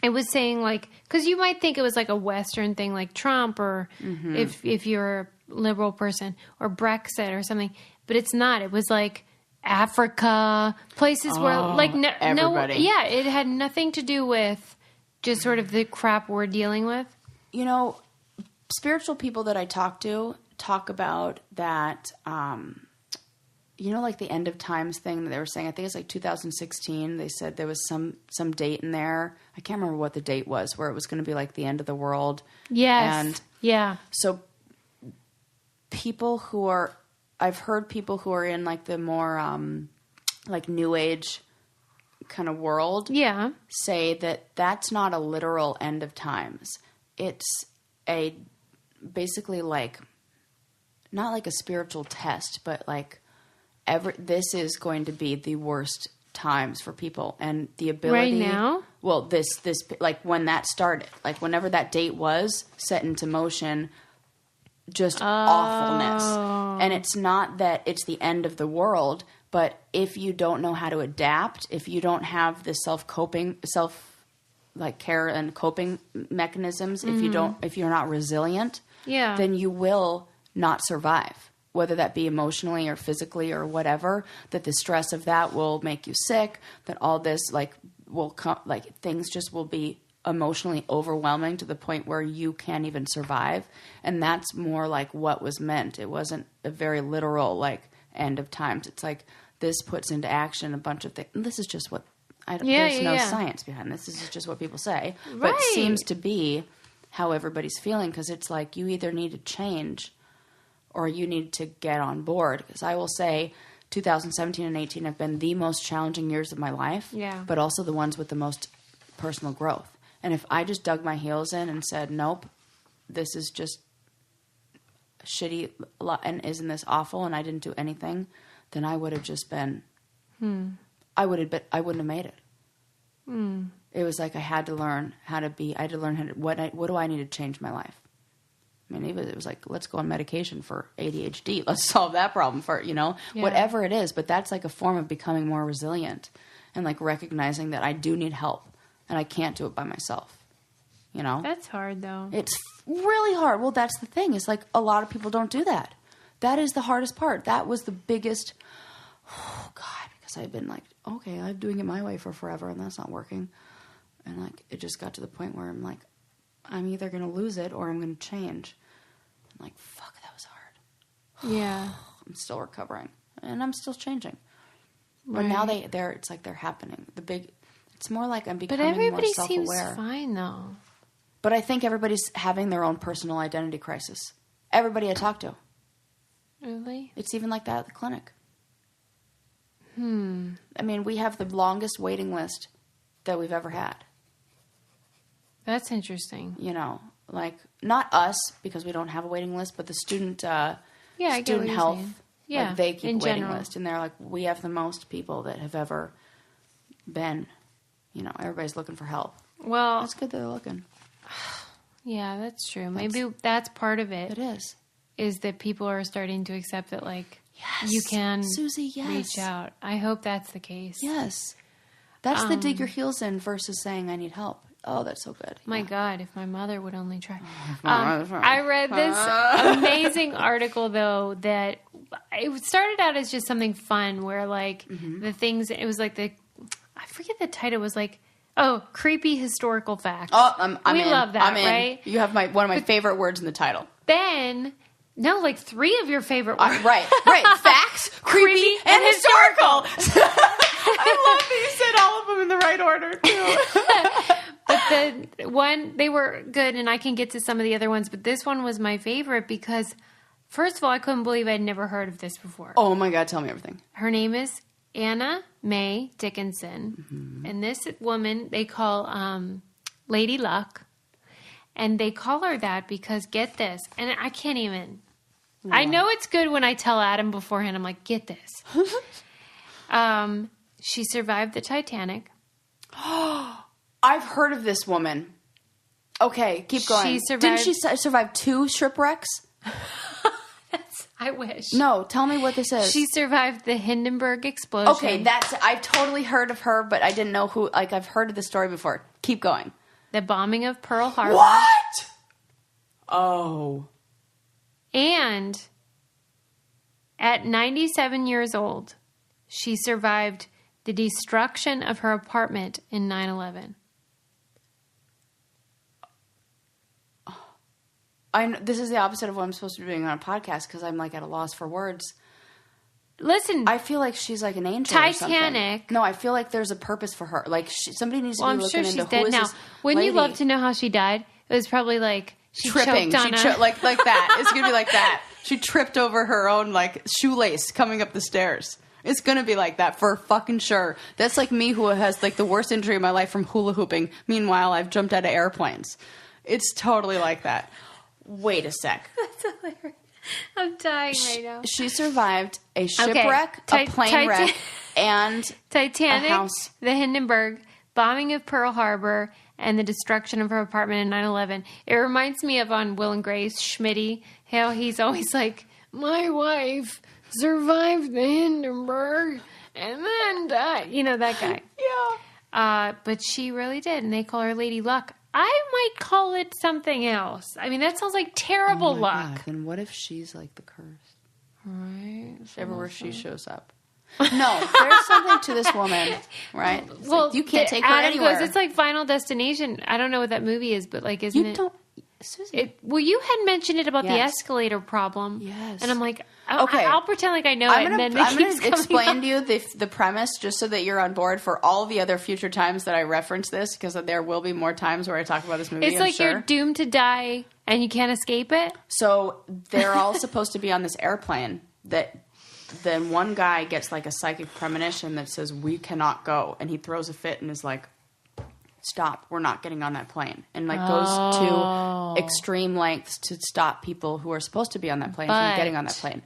it was saying like, because you might think it was like a Western thing like Trump or if you're a liberal person or Brexit or something. But it's not. It was like Africa, places where like everybody. It had nothing to do with just sort of the crap we're dealing with. You know, spiritual people that I talk about that, you know, like the end of times thing that they were saying, I think it's like 2016. They said there was some date in there. I can't remember what the date was where it was going to be like the end of the world. Yes. And so I've heard people who are in like the more, like new age kind of world say that that's not a literal end of times. It's a basically like not like a spiritual test, but like this is going to be the worst times for people, and the ability right now. Well, this like when that started, like whenever that date was set into motion, just awfulness. And it's not that it's the end of the world, but if you don't know how to adapt, if you don't have the care and coping mechanisms, if you're not resilient, then you will not survive, whether that be emotionally or physically or whatever, that the stress of that will make you sick, that all this will come, things just will be emotionally overwhelming to the point where you can't even survive. And that's more like what was meant. It wasn't a very literal end of times. It's like this puts into action a bunch of things. And this is just what there's no science behind this. This is just what people say. Right. But it seems to be how everybody's feeling, because it's like you either need to change or you need to get on board. Because I will say 2017 and 18 have been the most challenging years of my life, but also the ones with the most personal growth. And if I just dug my heels in and said, nope, this is just shitty and isn't this awful, and I didn't do anything, then I would have just been, I wouldn't have made it. It was like I had to learn how to be, what do I need to change my life? I mean, it was like, let's go on medication for ADHD. Let's solve that problem for, whatever it is. But that's like a form of becoming more resilient and like recognizing that I do need help and I can't do it by myself, That's hard, though. It's really hard. Well, that's the thing. It's like a lot of people don't do that. That is the hardest part. That was the biggest, because I've been like, okay, I'm doing it my way for forever and that's not working. And like, it just got to the point where I'm like, I'm either going to lose it or I'm going to change. I'm like, fuck, that was hard. Yeah. I'm still recovering. And I'm still changing. Right. But now it's like they're happening. It's more like I'm becoming more self-aware. But everybody seems fine, though. But I think everybody's having their own personal identity crisis. Everybody I talk to. Really? It's even like that at the clinic. I mean, we have the longest waiting list that we've ever had. That's interesting. Not us, because we don't have a waiting list, but the student student health, they keep a waiting list. And they're like, we have the most people that have ever been, everybody's looking for help. Well, that's good that they're looking. Yeah, that's true. Maybe that's part of it. It is that people are starting to accept that, you can Susie, reach out. I hope that's the case. Yes. That's the dig your heels in versus saying I need help. Oh, that's so good. My God, if my mother would only try. I read this amazing article, though, that it started out as just something fun where, the things, it was like I forget the title, was creepy historical facts. Oh, I'm we in. love that, I'm in. right? You have one of my favorite words in the title. Then... No, 3 of your favorite words. Right. Facts, creepy, and historical. I love that you said all of them in the right order, too. But the one, they were good, and I can get to some of the other ones, but this one was my favorite because, first of all, I couldn't believe I'd never heard of this before. Oh, my God, tell me everything. Her name is Anna Mae Dickinson, and this woman they call Lady Luck, and they call her that because, get this, and I can't even... I know it's good when I tell Adam beforehand. I'm like, get this. She survived the Titanic. I've heard of this woman. Okay, keep going. Didn't she survive 2 shipwrecks? I wish. No, tell me what this is. She survived the Hindenburg explosion. Okay, I've totally heard of her, but I didn't know who. I've heard of the story before. Keep going. The bombing of Pearl Harbor. What? Oh. And at 97 years old, she survived the destruction of her apartment in 9/11. This is the opposite of what I'm supposed to be doing on a podcast because I'm at a loss for words. Listen. I feel like she's like an angel or something. No, I feel like there's a purpose for her. Somebody needs to be looking into who is this lady. Wouldn't you love to know how she died? It was probably she tripping. Choked on like that. It's going to be like that. She tripped over her own shoelace coming up the stairs. It's going to be like that for fucking sure. That's like me who has like the worst injury of my life from hula hooping. Meanwhile, I've jumped out of airplanes. It's totally like that. Wait a sec. That's hilarious. I'm dying right now. She survived a shipwreck, a plane wreck, and Titanic, a house. the Hindenburg, bombing of Pearl Harbor, and the destruction of her apartment in 9/11. It reminds me of on Will and Grace, Schmitty, how he's always like, my wife survived the Hindenburg and then died. You know, that guy. Yeah. But she really did, and they call her Lady Luck. I might call it something else. I mean, that sounds like terrible luck. God. Then what if she's like the curse? Right. Everywhere she shows up. No, there's something to this woman, right? It's well, like, you can't take her Adam anywhere. goes, it's like Final Destination. I don't know what that movie is, but like, isn't you it? Don't, Susie. Well, you had mentioned it about the Yes. escalator problem. Yes. And I'm like, Okay. I'll pretend like I know it. And then I'm going to explain to you the premise just so that you're on board for all the other future times that I reference this, because there will be more times where I talk about this movie. It's like you're doomed to die and you can't escape it. So they're all supposed to be on this airplane that then one guy gets like a psychic premonition that says, we cannot go. And he throws a fit and is like, stop, we're not getting on that plane. And like goes to extreme lengths to stop people who are supposed to be on that plane from getting on that plane.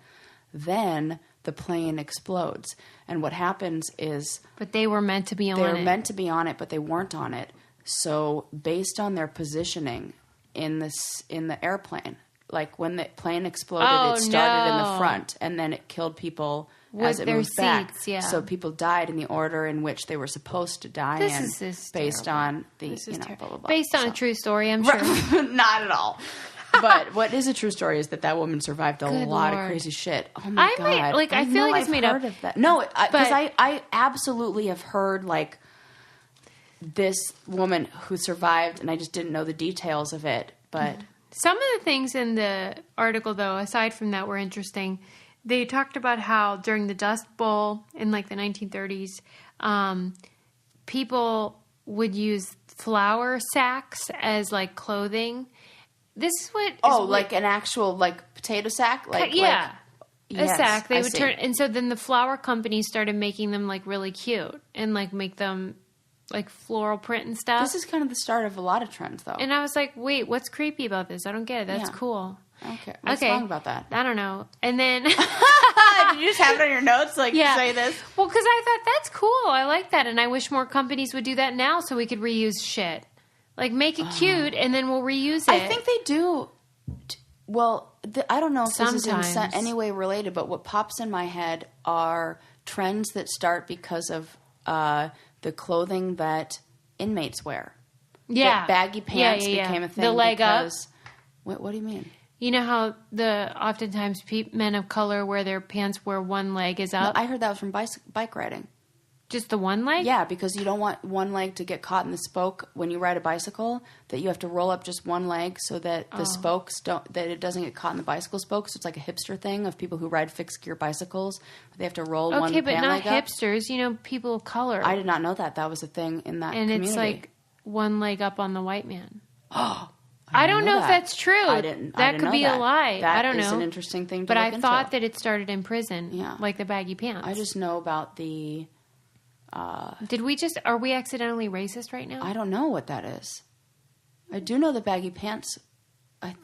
Then the plane explodes. And what happens is... But they were meant to be on it. They were meant to be on it, but they weren't on it. So based on their positioning in the airplane, like when the plane exploded, it started in the front and then it killed people as it moved back. Yeah. So people died in the order in which they were supposed to die based on the, blah, blah, blah. Based on a true story, I'm sure. Not at all. But what is a true story is that woman survived a lot of crazy shit. Oh my God. I feel like it's made up. Of that. No, because I absolutely have heard like this woman who survived, and I just didn't know the details of it. But some of the things in the article, though, aside from that, were interesting. They talked about how during the Dust Bowl in like the 1930s, people would use flour sacks as like clothing. This is what like an actual like potato sack, a sack. They would turn, and so then the flour companies started making them like really cute and like make them like floral print and stuff. This is kind of the start of a lot of trends, though. And I was like, wait, what's creepy about this? I don't get it. That's cool. Okay. What's wrong about that? I don't know. And then... Did you just have it on your notes, say this? Well, because I thought, that's cool. I like that. And I wish more companies would do that now so we could reuse shit. Like, make it cute, and then we'll reuse it. I think they do... Well, I don't know if Sometimes. This is in any way related, but what pops in my head are trends that start because of the clothing that inmates wear. Yeah. That baggy pants became a thing. The leg up. What do you mean? You know how oftentimes men of color wear their pants where one leg is up? No, I heard that was from bike riding. Just the one leg? Yeah, because you don't want one leg to get caught in the spoke when you ride a bicycle, that you have to roll up just one leg so that the spokes that it doesn't get caught in the bicycle spokes. It's like a hipster thing of people who ride fixed gear bicycles. They have to roll one pant leg up. Okay, but not hipsters. You know, people of color. I did not know that. That was a thing in that community. And it's like one leg up on the white man. I don't know if that's true. That could be a lie. I don't know. That is an interesting thing to but look I into. thought that it started in prison, like the baggy pants. I just know about the... Are we accidentally racist right now? I don't know what that is. I do know the baggy pants. I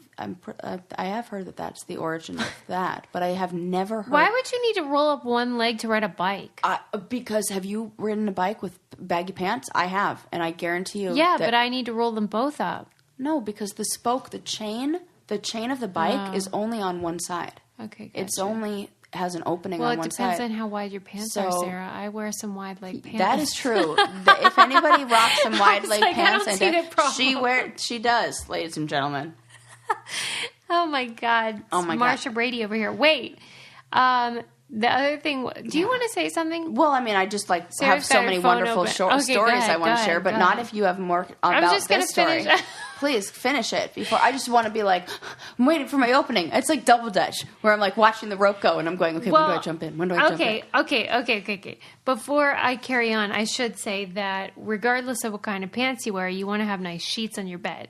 have heard that that's the origin of that, but I have never heard... Why would you need to roll up one leg to ride a bike? Because have you ridden a bike with baggy pants? I have, and I guarantee you... Yeah, but I need to roll them both up. No, because the spoke, the chain of the bike is only on one side. Okay, gotcha. It's only has an opening on one side. Well, it depends on how wide your pants are, Sarah. I wear some wide leg pants. That is true. If anybody rocks some wide leg pants, I don't see the problem. She does, ladies and gentlemen. Oh my God! Oh my Marsha God. Brady over here. Wait. The other thing, do you want to say something? Well, I mean, I just have so many wonderful stories I want to share, but not if you have more about this story. Please finish it before. I just want to be like, I'm waiting for my opening. It's like Double Dutch, where I'm like watching the rope go, and I'm going, okay, when do I jump in? When do I jump in? Okay. Before I carry on, I should say that regardless of what kind of pants you wear, you want to have nice sheets on your bed.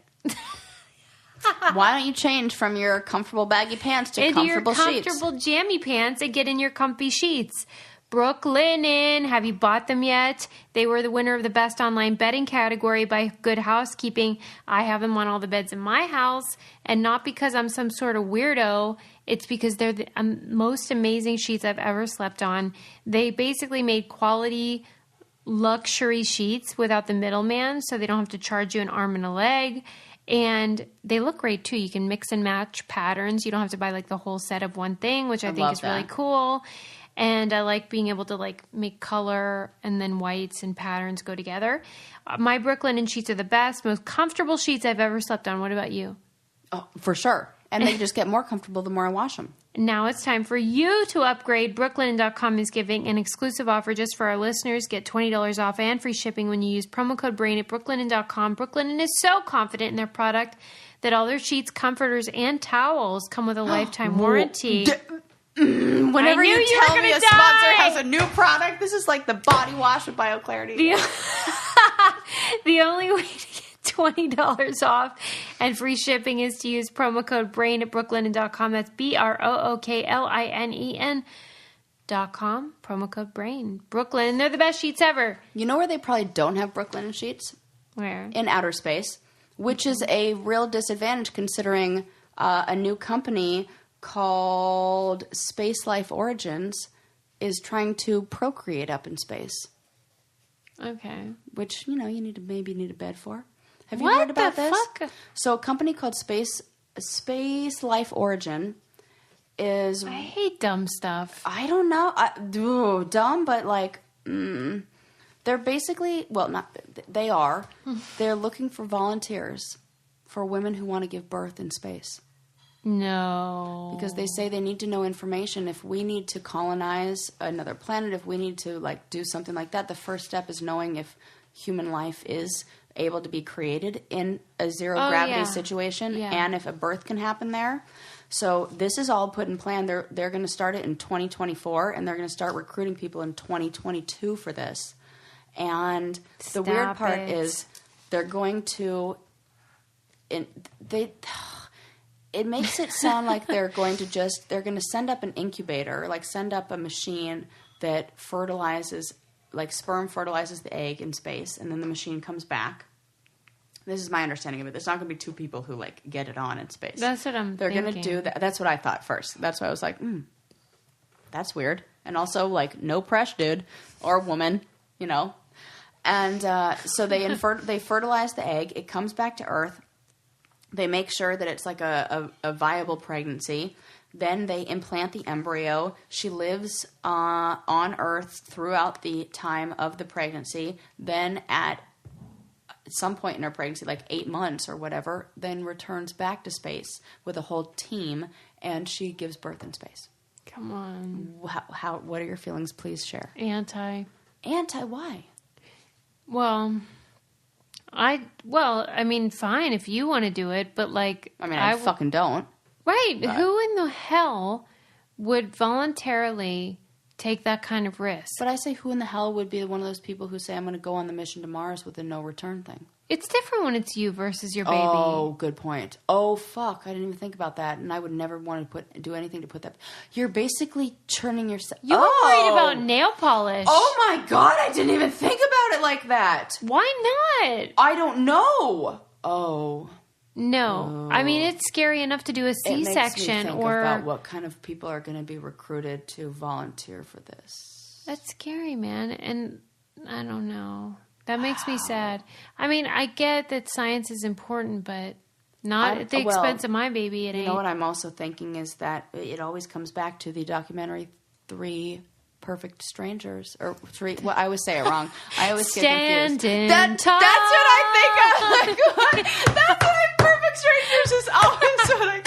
Why don't you change from your comfortable baggy pants to comfortable sheets? Into your comfortable jammy pants and get in your comfy sheets. Brooklinen. Have you bought them yet? They were the winner of the best online bedding category by Good Housekeeping. I have them on all the beds in my house, and not because I'm some sort of weirdo. It's because they're the most amazing sheets I've ever slept on. They basically made quality luxury sheets without the middleman, so they don't have to charge you an arm and a leg. And they look great too. You can mix and match patterns. You don't have to buy like the whole set of one thing, which I think is really cool. And I like being able to like make color and then whites and patterns go together. My Brooklinen sheets are the best, most comfortable sheets I've ever slept on. What about you? Oh, for sure. And they just get more comfortable the more I wash them. Now it's time for you to upgrade. Brooklinen.com is giving an exclusive offer just for our listeners. Get $20 off and free shipping when you use promo code BRAIN at brooklinen.com. Brooklinen is so confident in their product that all their sheets, comforters, and towels come with a lifetime warranty. Whenever you tell me a sponsor has a new product, this is like the body wash with BioClarity. The only way to get $20 off and free shipping is to use promo code BRAIN at brooklinen.com. That's BROOKLINE.com. Promo code BRAIN. Brooklyn. And they're the best sheets ever. You know where they probably don't have Brooklinen sheets? Where? In outer space, which is a real disadvantage considering a new company called Space Life Origins is trying to procreate up in space. Okay. Which, you need a bed for. Have you heard about this? Fuck? So a company called Space Life Origin is... I hate dumb stuff. I don't know. Dumb, but like... they're basically... Well, not... They are. They're looking for volunteers for women who want to give birth in space. No. Because they say they need to know information. If we need to colonize another planet, if we need to like do something like that, the first step is knowing if human life is able to be created in a zero gravity situation and if a birth can happen there. So this is all put in plan. They're going to start it in 2024 and they're going to start recruiting people in 2022 for this. And the weird part is they're going to it makes it sound like they're going to send up an incubator, like send up a machine that fertilizes, like sperm fertilizes the egg in space, and then the machine comes back. This is my understanding of it. There's not going to be two people who like get it on in space. That's what They're going to do that. That's what I thought first. That's why I was like, that's weird. And also like no press dude or woman, And so they fertilize the egg. It comes back to Earth. They make sure that it's like a viable pregnancy. Then they implant the embryo. She lives on Earth throughout the time of the pregnancy. Then at some point in her pregnancy, like 8 months or whatever, then returns back to space with a whole team, and she gives birth in space. Come on. What are your feelings? Please share. Anti why? Well, I mean, fine if you want to do it, but like... I fucking don't. Right. But who in the hell would voluntarily take that kind of risk? But I say who in the hell would be one of those people who say, I'm going to go on the mission to Mars with a no return thing? It's different when it's you versus your baby. Oh, good point. Oh, fuck. I didn't even think about that. And I would never want to do anything to put that... You're basically churning yourself... You were worried about nail polish. Oh, my God. I didn't even think about it like that. Why not? I don't know. Oh. No. I mean, it's scary enough to do a C-section. It makes me think about what kind of people are going to be recruited to volunteer for this. That's scary, man. And I don't know. That makes me sad. I mean, I get that science is important, but not at the expense of my baby. You know what I'm also thinking is that it always comes back to the documentary 3 Perfect Strangers. Or 3, well, I always say it wrong. I always get confused. That's what I think of. Like, that's what Perfect Strangers is always what I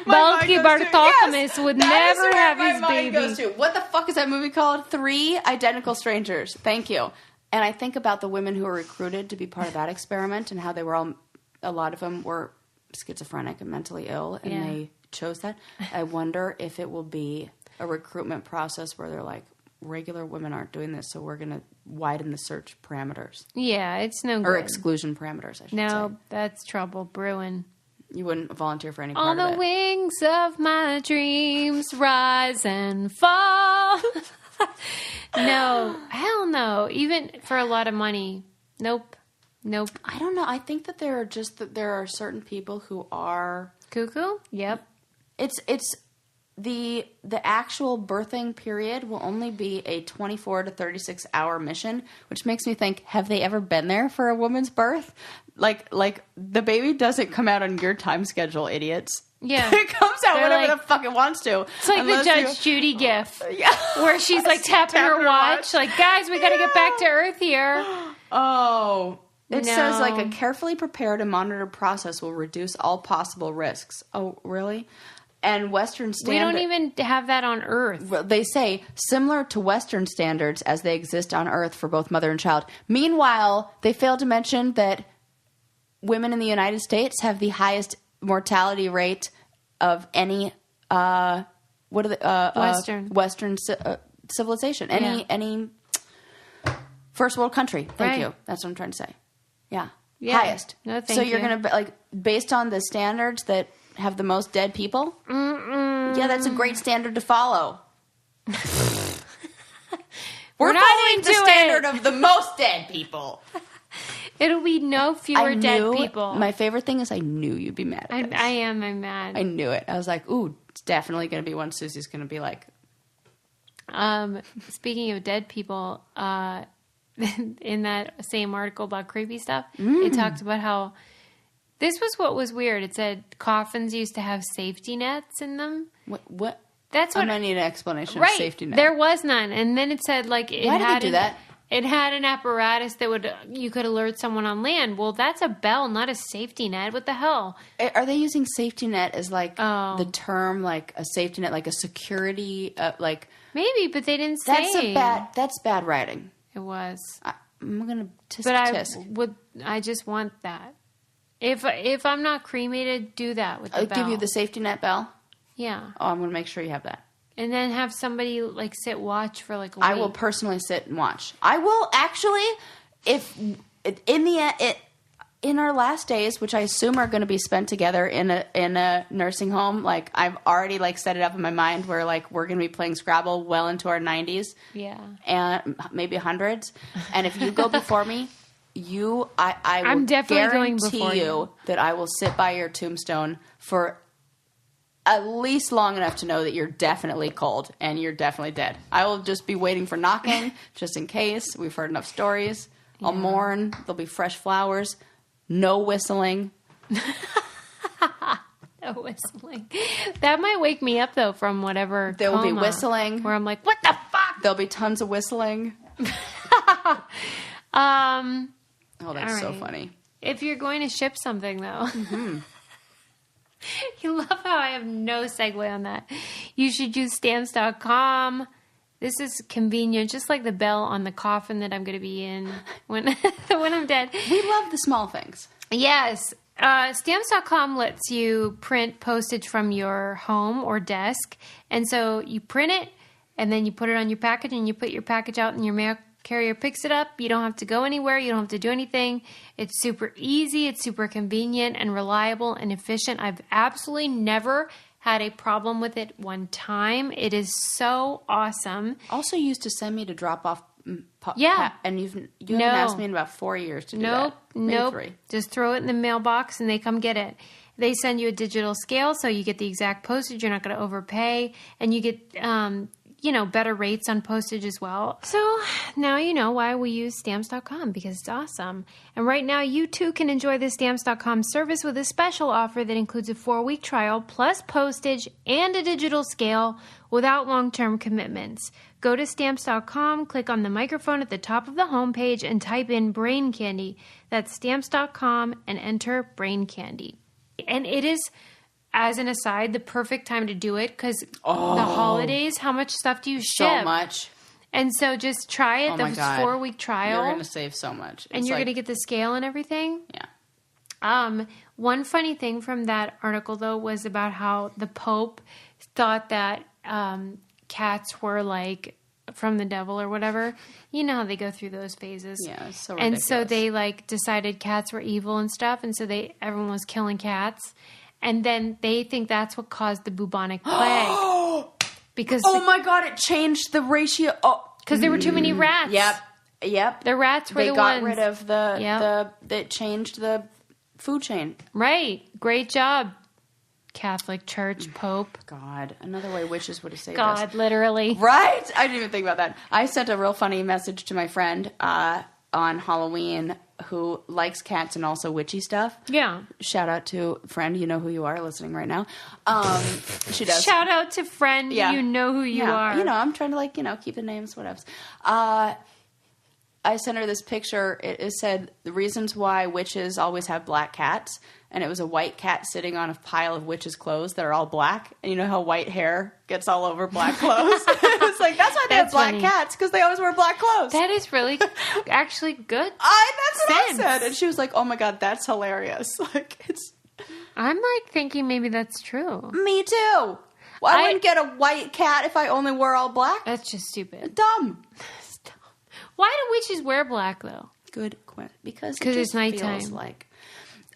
Balky Bartolomé would never have his baby. Goes to. What the fuck is that movie called? 3 Identical Strangers. Thank you. And I think about the women who were recruited to be part of that experiment and how they were a lot of them were schizophrenic and mentally ill, and they chose that. I wonder if it will be a recruitment process where they're like, regular women aren't doing this, so we're going to widen the search parameters. Yeah, it's no good. Or exclusion parameters, I should say. No, that's trouble brewing. You wouldn't volunteer for any part On of it. the wings of my dreams, rise and fall. No, hell no. Even for a lot of money. Nope. I don't know. I think that there are certain people who are Cuckoo? Yep. It's the actual birthing period will only be a 24 to 36 hour mission, which makes me think, have they ever been there for a woman's birth? Like the baby doesn't come out on your time schedule, idiots. Yeah. It comes out They're whenever like- the fuck it wants to. It's like the Judge Judy gif. Yeah. Where she's like tapping her watch. Like, guys, we got to get back to Earth here. Oh. It No. says like a carefully prepared and monitored process will reduce all possible risks. Oh, really? And Western We standard. don't even have that on Earth. Well, they say similar to Western standards as they exist on Earth for both mother and child. Meanwhile, they fail to mention that women in the United States have the highest mortality rate of any Western civilization. Any first world country. Thank Right. you. That's what I'm trying to say. Yeah. Yeah. Highest. No, thank so you're you. going to like based on the standards that have the most dead people? Yeah, that's a great standard to follow. We're not following into the standard of the most dead people. It'll be no fewer dead people. My favorite thing is I knew you'd be mad at this. I'm mad. I knew it. I was like, ooh, it's definitely going to be one Susie's going to be like. Speaking of dead people, in that same article about creepy stuff, it talked about how this was what was weird. It said coffins used to have safety nets in them. What? That's what I need an explanation right. of safety net. There was none, and then it said like it Why did had they do that? It had an apparatus that you could alert someone on land. Well, that's a bell, not a safety net. What the hell? Are they using safety net as like Oh. the term, like a safety net, like a security, like Maybe, but they didn't say. That's bad writing. It was. I'm gonna tisk But tisk. I just want that. If I'm not cremated, do that with the I'll bell. give you the safety net bell. Yeah. Oh, I'm gonna make sure you have that. And then have somebody like sit watch for like a I week. will personally sit and watch. I will actually, if in the in our last days, which I assume are going to be spent together in a nursing home, like I've already like set it up in my mind where like we're going to be playing Scrabble well into our 90s, Yeah. and maybe hundreds. And if you go before me, I will I'm definitely going guarantee before you. that I will sit by your tombstone for at least long enough to know that you're definitely cold and you're definitely dead. I will just be waiting for knocking just in case. We've heard enough stories. I'll mourn. There'll be fresh flowers. No whistling. No whistling. That might wake me up though from whatever. There will be coma, whistling. Where I'm like, what the fuck? There'll be tons of whistling. Oh, that's all so right. funny. If you're going to ship something though. You love how I have no segue on that. You should use stamps.com. This is convenient, just like the bell on the coffin that I'm going to be in when when I'm dead. We love the small things. Yes. Stamps.com lets you print postage from your home or desk. And so you print it, and then you put it on your package, and you put your package out, and your mail carrier picks it up. You don't have to go anywhere. You don't have to do anything. It's super easy. It's super convenient and reliable and efficient. I've absolutely never had a problem with it one time. It is so awesome. Also used to send me to drop off. Yeah. And you haven't asked me in about 4 years to do that. Maybe Nope. 3. Just throw it in the mailbox and they come get it. They send you a digital scale, so you get the exact postage. You're not going to overpay, and you get better rates on postage as well. So now you know why we use Stamps.com, because it's awesome. And right now you too can enjoy the Stamps.com service with a special offer that includes a 4-week trial plus postage and a digital scale without long-term commitments. Go to Stamps.com, click on the microphone at the top of the homepage, and type in Brain Candy. That's Stamps.com, and enter Brain Candy. And it is, as an aside, the perfect time to do it because the holidays, how much stuff do you ship? So much. And so just try it, Oh the my God. 4-week trial. You're going to save so much. and you're going to get the scale and everything. Yeah. One funny thing from that article, though, was about how the Pope thought that cats were like from the devil or whatever. You know how they go through those phases. Yeah, it's so and ridiculous. so they like decided cats were evil and stuff, and so everyone was killing cats, and then they think that's what caused the bubonic plague. Because my God, it changed the ratio. Oh, because there were too many rats. Yep. The rats were they the got ones. rid of it changed the food chain. Right. Great job, Catholic Church, Pope. God, another way witches would have saved God, us. literally. Right? I didn't even think about that. I sent a real funny message to my friend on Halloween who likes cats and also witchy stuff. Yeah. Shout out to friend, you know who you are listening right now. She does. Shout out to friend, you know who you are. You know, I'm trying to keep the names, whatever. I sent her this picture. It said the reasons why witches always have black cats. And it was a white cat sitting on a pile of witches' clothes that are all black. And you know how white hair gets all over black clothes? It's like, that's why they have black cats, because they always wear black clothes. That is really actually good. That's what I said. And she was like, oh my God, that's hilarious. I'm like thinking maybe that's true. Me too. Well, I wouldn't get a white cat if I only wore all black. That's just stupid. Dumb. Why do witches wear black, though? Good question. Because it's nighttime. Feels like...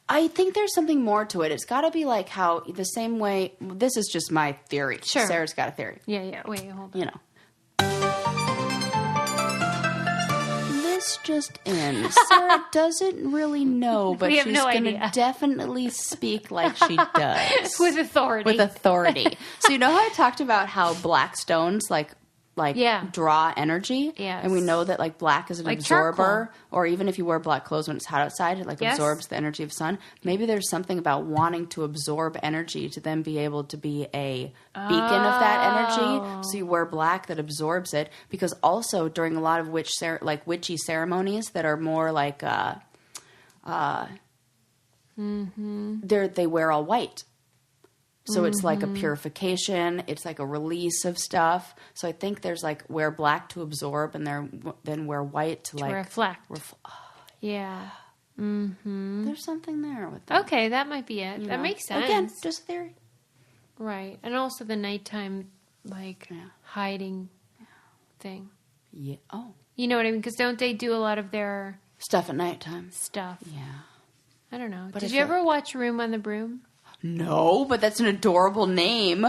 I think there's something more to it. It's got to be like how the same way... This is just my theory. Sure. Sarah's got a theory. Yeah. Wait, hold on. You know. This just in. Sarah doesn't really know, but she's going to definitely speak like she does. With authority. So you know how I talked about how black stones draw energy? Yes. And we know that black is an absorber, charcoal. Or even if you wear black clothes when it's hot outside, it absorbs the energy of sun. Maybe there's something about wanting to absorb energy to then be able to be a beacon of that energy. So you wear black that absorbs it, because also during a lot of witchy ceremonies that are more they wear all white. So it's like a purification. It's like a release of stuff. So I think there's wear black to absorb, and then wear white to reflect. Yeah. Mm-hmm. There's something there with that. Okay, that might be it. That makes sense. Again, just theory. Right. And also the nighttime, hiding thing. Yeah. Oh. You know what I mean? Because don't they do a lot of their... stuff at nighttime. Stuff. Yeah. I don't know. Did you ever watch Room on the Broom? No, but that's an adorable name.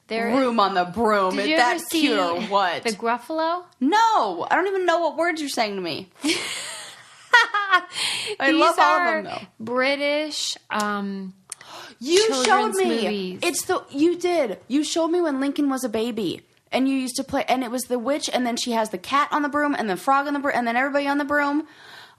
Room on the Broom. Is that cute or what? The Gruffalo? No. I don't even know what words you're saying to me. I love all of them, though. British you showed me. Movies. You did. You showed me when Lincoln was a baby. And you used to play, and it was the witch, and then she has the cat on the broom, and the frog on the broom, and then everybody on the broom.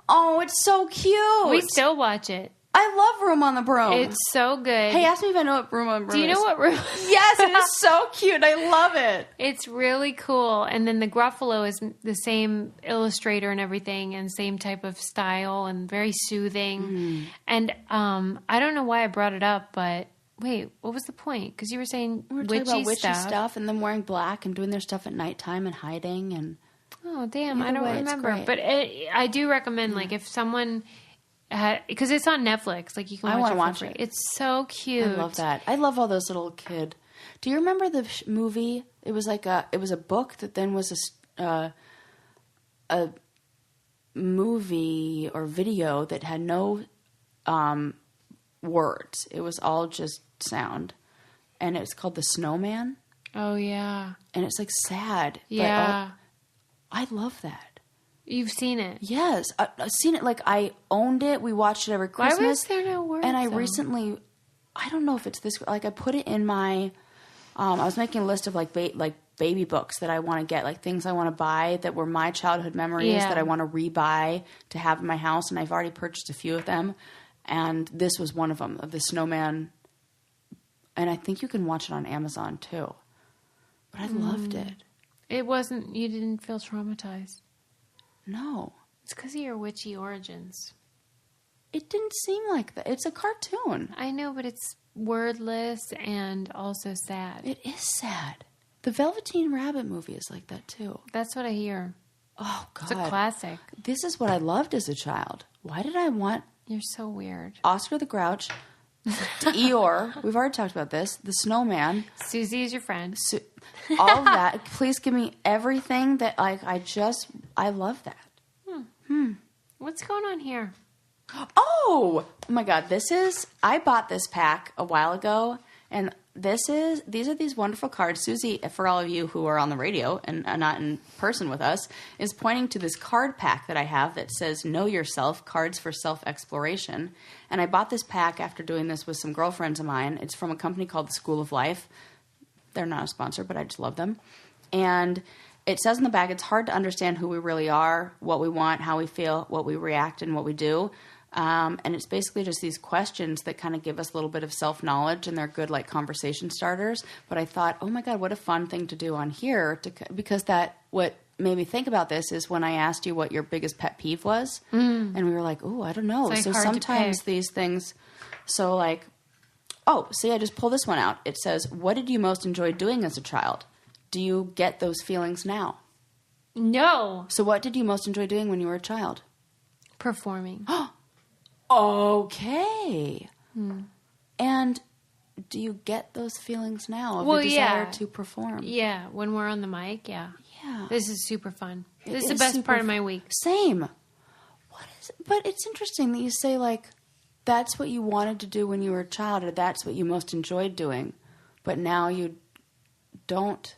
Oh, it's so cute. We still watch it. I love Room on the Broom. It's so good. Hey, ask me if I know what Room on the Broom is. Do you know what Room is? Yes, it is so cute. I love it. It's really cool. And then the Gruffalo is the same illustrator and everything, and same type of style, and very soothing. Mm. And I don't know why I brought it up, but wait, what was the point? Because you were saying witchy stuff, and them wearing black and doing their stuff at nighttime and hiding. And oh, damn, I don't remember. But I do recommend, if someone... because it's on Netflix, you can watch it. It's so cute. I love that. I love all those little kid. Do you remember the movie? It was it was a book that then was a movie or video that had no words. It was all just sound, and it's called The Snowman. Oh yeah, and it's sad. Yeah, I love that. You've seen it? Yes. I've seen it. I owned it. We watched it every Christmas. Why was there no words? And I recently, I don't know if it's this, I put it in my, I was making a list of baby books that I want to get, things I want to buy that were my childhood memories that I want to rebuy to have in my house. And I've already purchased a few of them. And this was one of them, of the Snowman. And I think you can watch it on Amazon too. But I loved it. It wasn't, you didn't feel traumatized? No. It's because of your witchy origins. It didn't seem like that. It's a cartoon. I know, but it's wordless and also sad. It is sad. The Velveteen Rabbit movie is like that, too. That's what I hear. Oh, God. It's a classic. This is what I loved as a child. Why did I want... You're so weird. Oscar the Grouch, Eeyore. We've already talked about this. The snowman. Susie is your friend. All of that. Please give me everything that I love that. What's going on here? Oh my God. I bought this pack a while ago, and these are these wonderful cards. Susie, for all of you who are on the radio and not in person with us, is pointing to this card pack that I have that says Know Yourself, Cards for Self-Exploration. And I bought this pack after doing this with some girlfriends of mine. It's from a company called The School of Life. They're not a sponsor, but I just love them. And it says in the back, it's hard to understand who we really are, what we want, how we feel, what we react, and what we do. And it's basically just these questions that kind of give us a little bit of self-knowledge, and they're good like conversation starters. But I thought, oh my God, what a fun thing to do on here, because what made me think about this is when I asked you what your biggest pet peeve was, and we were like, oh, I don't know. It's so sometimes these things, I just pulled this one out. It says, what did you most enjoy doing as a child? Do you get those feelings now? No. So what did you most enjoy doing when you were a child? Performing. Okay. And do you get those feelings now of the desire to perform? Yeah, when we're on the mic, yeah. Yeah. This is super fun. This is the best part of my week. Same. But it's interesting that you say, like, that's what you wanted to do when you were a child, or that's what you most enjoyed doing, but now you don't.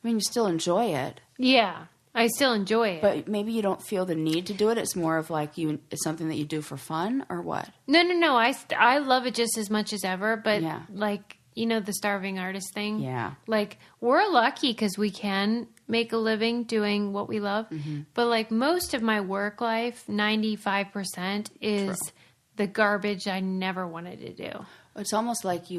I mean, you still enjoy it. Yeah. I still enjoy it. But maybe you don't feel the need to do it. It's more of like it's something that you do for fun, or what? No. I love it just as much as ever. But like, the starving artist thing. Yeah. Like, we're lucky because we can make a living doing what we love. Mm-hmm. But like most of my work life, 95% is the garbage I never wanted to do. It's almost like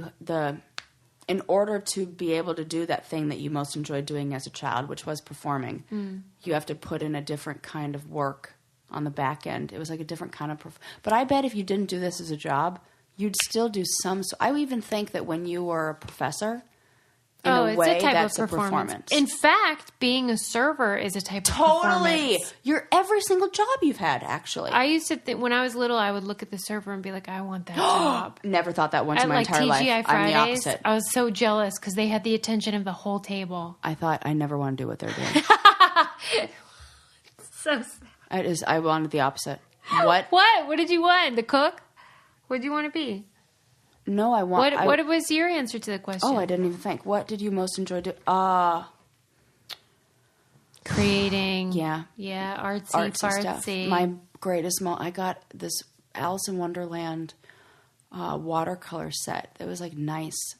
in order to be able to do that thing that you most enjoyed doing as a child, which was performing, you have to put in a different kind of work on the back end. It was like a different kind of but I bet if you didn't do this as a job, you'd still do some. So I even think that when you were a professor, in a way, that's a performance. In fact, being a server is a type of performance. You're every single job you've had, actually. I used to think, when I was little, I would look at the server and be like, I want that job. Never thought that once in my entire life. TGI Fridays, I'm the opposite. I was so jealous because they had the attention of the whole table. I thought I never want to do what they're doing. So sad. I wanted the opposite. What? What? What did you want? The cook? What did you want to be? No, I want... What was your answer to the question? Oh, I didn't even think. What did you most enjoy doing? Creating. Yeah. Yeah, artsy stuff. My greatest moment... I got this Alice in Wonderland watercolor set. It was like nice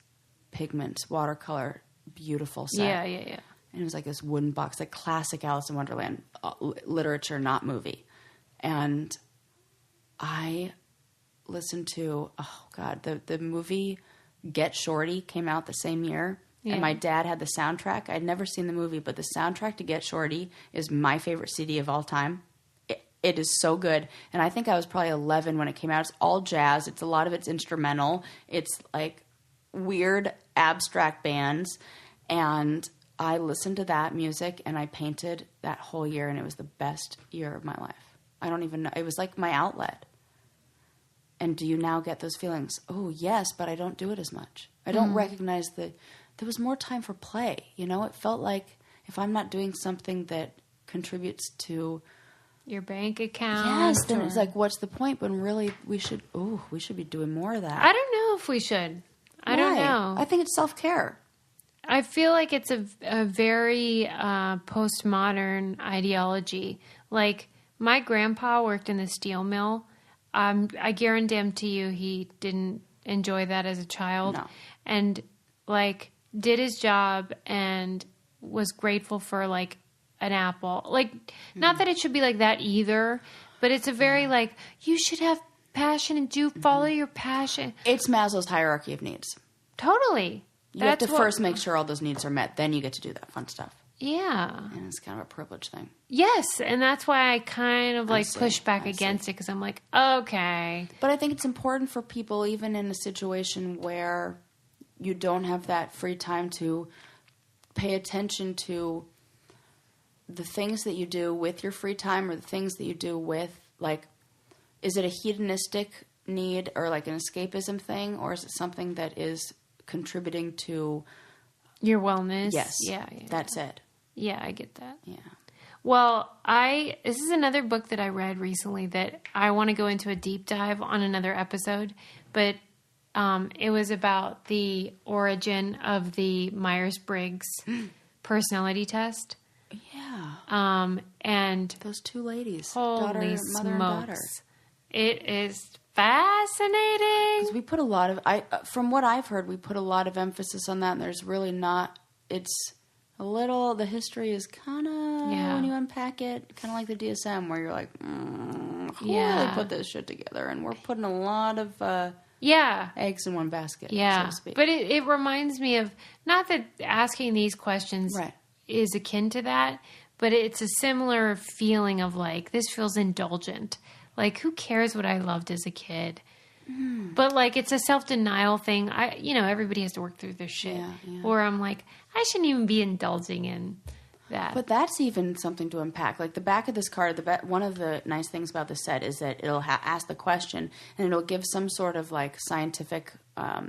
pigments, watercolor, beautiful set. Yeah. And it was like this wooden box, like classic Alice in Wonderland literature, not movie. And I... listened to the movie Get Shorty came out the same year, and my dad had the soundtrack. I'd never seen the movie, but the soundtrack to Get Shorty is my favorite CD of all time. It is so good, and I think I was probably 11 when it came out. It's all jazz. It's a lot of it's instrumental. It's like weird abstract bands, and I listened to that music and I painted that whole year, and it was the best year of my life. I don't even know. It was like my outlet. And do you now get those feelings? Oh, yes, but I don't do it as much. I don't recognize that there was more time for play. It felt like if I'm not doing something that contributes to your bank account. Yes, then it's like, what's the point? When really we should be doing more of that. I don't know if we should. I don't know. I think it's self-care. I feel like it's a very postmodern ideology. Like, my grandpa worked in the steel mill. I guarantee you he didn't enjoy that as a child. No. And, like, did his job and was grateful for, like, an apple. Like, not that it should be like that either, but it's a very, like, you should have passion and follow your passion. It's Maslow's hierarchy of needs. Totally. You have to first make sure all those needs are met. Then you get to do that fun stuff. Yeah. And it's kind of a privilege thing. Yes, and that's why I kind of push back against it, because I'm like, okay. But I think it's important for people, even in a situation where you don't have that free time, to pay attention to the things that you do with your free time, or the things that you do with, like, is it a hedonistic need or like an escapism thing, or is it something that is contributing to your wellness? Yes. Yeah. That's it. Yeah, I get that. Yeah. Well, this is another book that I read recently that I want to go into a deep dive on another episode, but it was about the origin of the Myers-Briggs personality test. Yeah. And those two ladies, holy mother and daughter. It is fascinating. Because we put a lot of, from what I've heard, we put a lot of emphasis on that, and there's really not, it's a little, the history is kind of, when you unpack it, kind of like the DSM, where you're like, who really put this shit together? And we're putting a lot of eggs in one basket, so to speak. But it reminds me of, not that asking these questions is akin to that, but it's a similar feeling of like, this feels indulgent. Like, who cares what I loved as a kid? But like, it's a self-denial thing. Everybody has to work through their shit. Or I'm like, I shouldn't even be indulging in that. But that's even something to unpack. Like the back of this card, one of the nice things about the set is that it'll ask the question and it'll give some sort of like scientific, I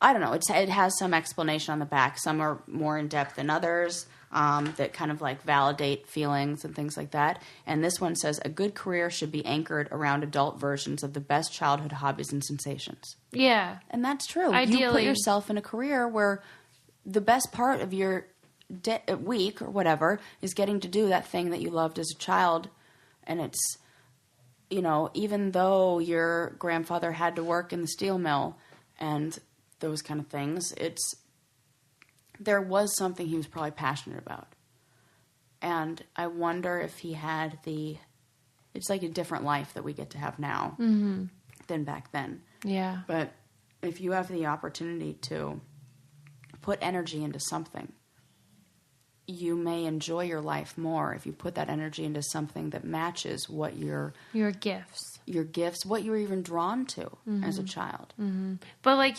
don't know. It has some explanation on the back. Some are more in depth than others. That kind of like validate feelings and things like that. And this one says, a good career should be anchored around adult versions of the best childhood hobbies and sensations. Yeah. And that's true. Ideally. You put yourself in a career where the best part of your week or whatever is getting to do that thing that you loved as a child. And it's, even though your grandfather had to work in the steel mill and those kind of things, there was something he was probably passionate about. And I wonder if he had it's like a different life that we get to have now than back then. Yeah. But if you have the opportunity to put energy into something, you may enjoy your life more if you put that energy into something that matches what your gifts, what you were even drawn to as a child. But like,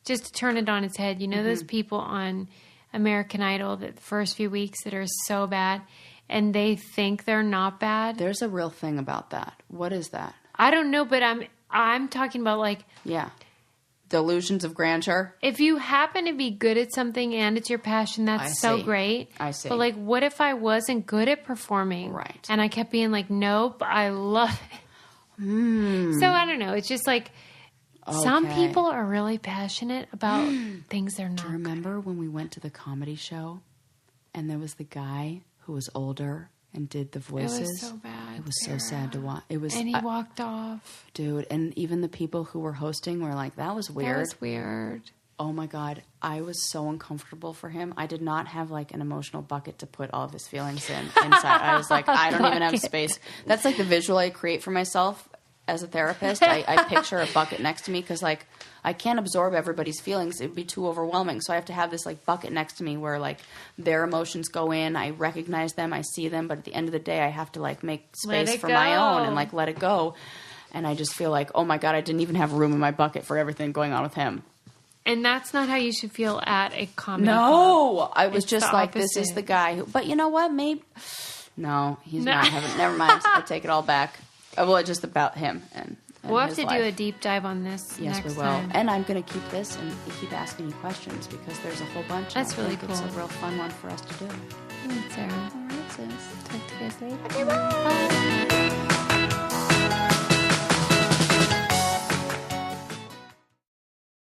just to turn it on its head, those people on American Idol that the first few weeks that are so bad and they think they're not bad. There's a real thing about that. What is that? I don't know, but I'm talking about like, delusions of grandeur. If you happen to be good at something and it's your passion, that's so great. I see. But like, what if I wasn't good at performing? Right. And I kept being like, nope, I love it. So I don't know. It's just like, some people are really passionate about things they're not. Do you remember when we went to the comedy show and there was the guy who was older and did the voices? It was so bad. It was so sad to watch. And he walked off. Dude, and even the people who were hosting were like, that was weird. That was weird. Oh my God. I was so uncomfortable for him. I did not have like an emotional bucket to put all of his feelings inside. I was like, I don't even have space. That's like the visual I create for myself as a therapist. I picture a bucket next to me because like I can't absorb everybody's feelings. It'd be too overwhelming. So I have to have this like bucket next to me where like their emotions go in. I recognize them. I see them. But at the end of the day, I have to like make space for my own and like let it go. And I just feel like, oh my God, I didn't even have room in my bucket for everything going on with him. And that's not how you should feel at a comedy club. No, I was just like, opposite. This is the guy who, but you know what? Maybe, no, he's not having, never mind. I take it all back. Well, just about him and we'll have to life. Do a deep dive on this. Yes, next we will. Time. And I'm going to keep this and keep asking you questions because there's a whole bunch. That's really cool. It's a real fun one for us to do. Thanks, Sarah. All right, sis. Talk to you guys later. Okay, bye.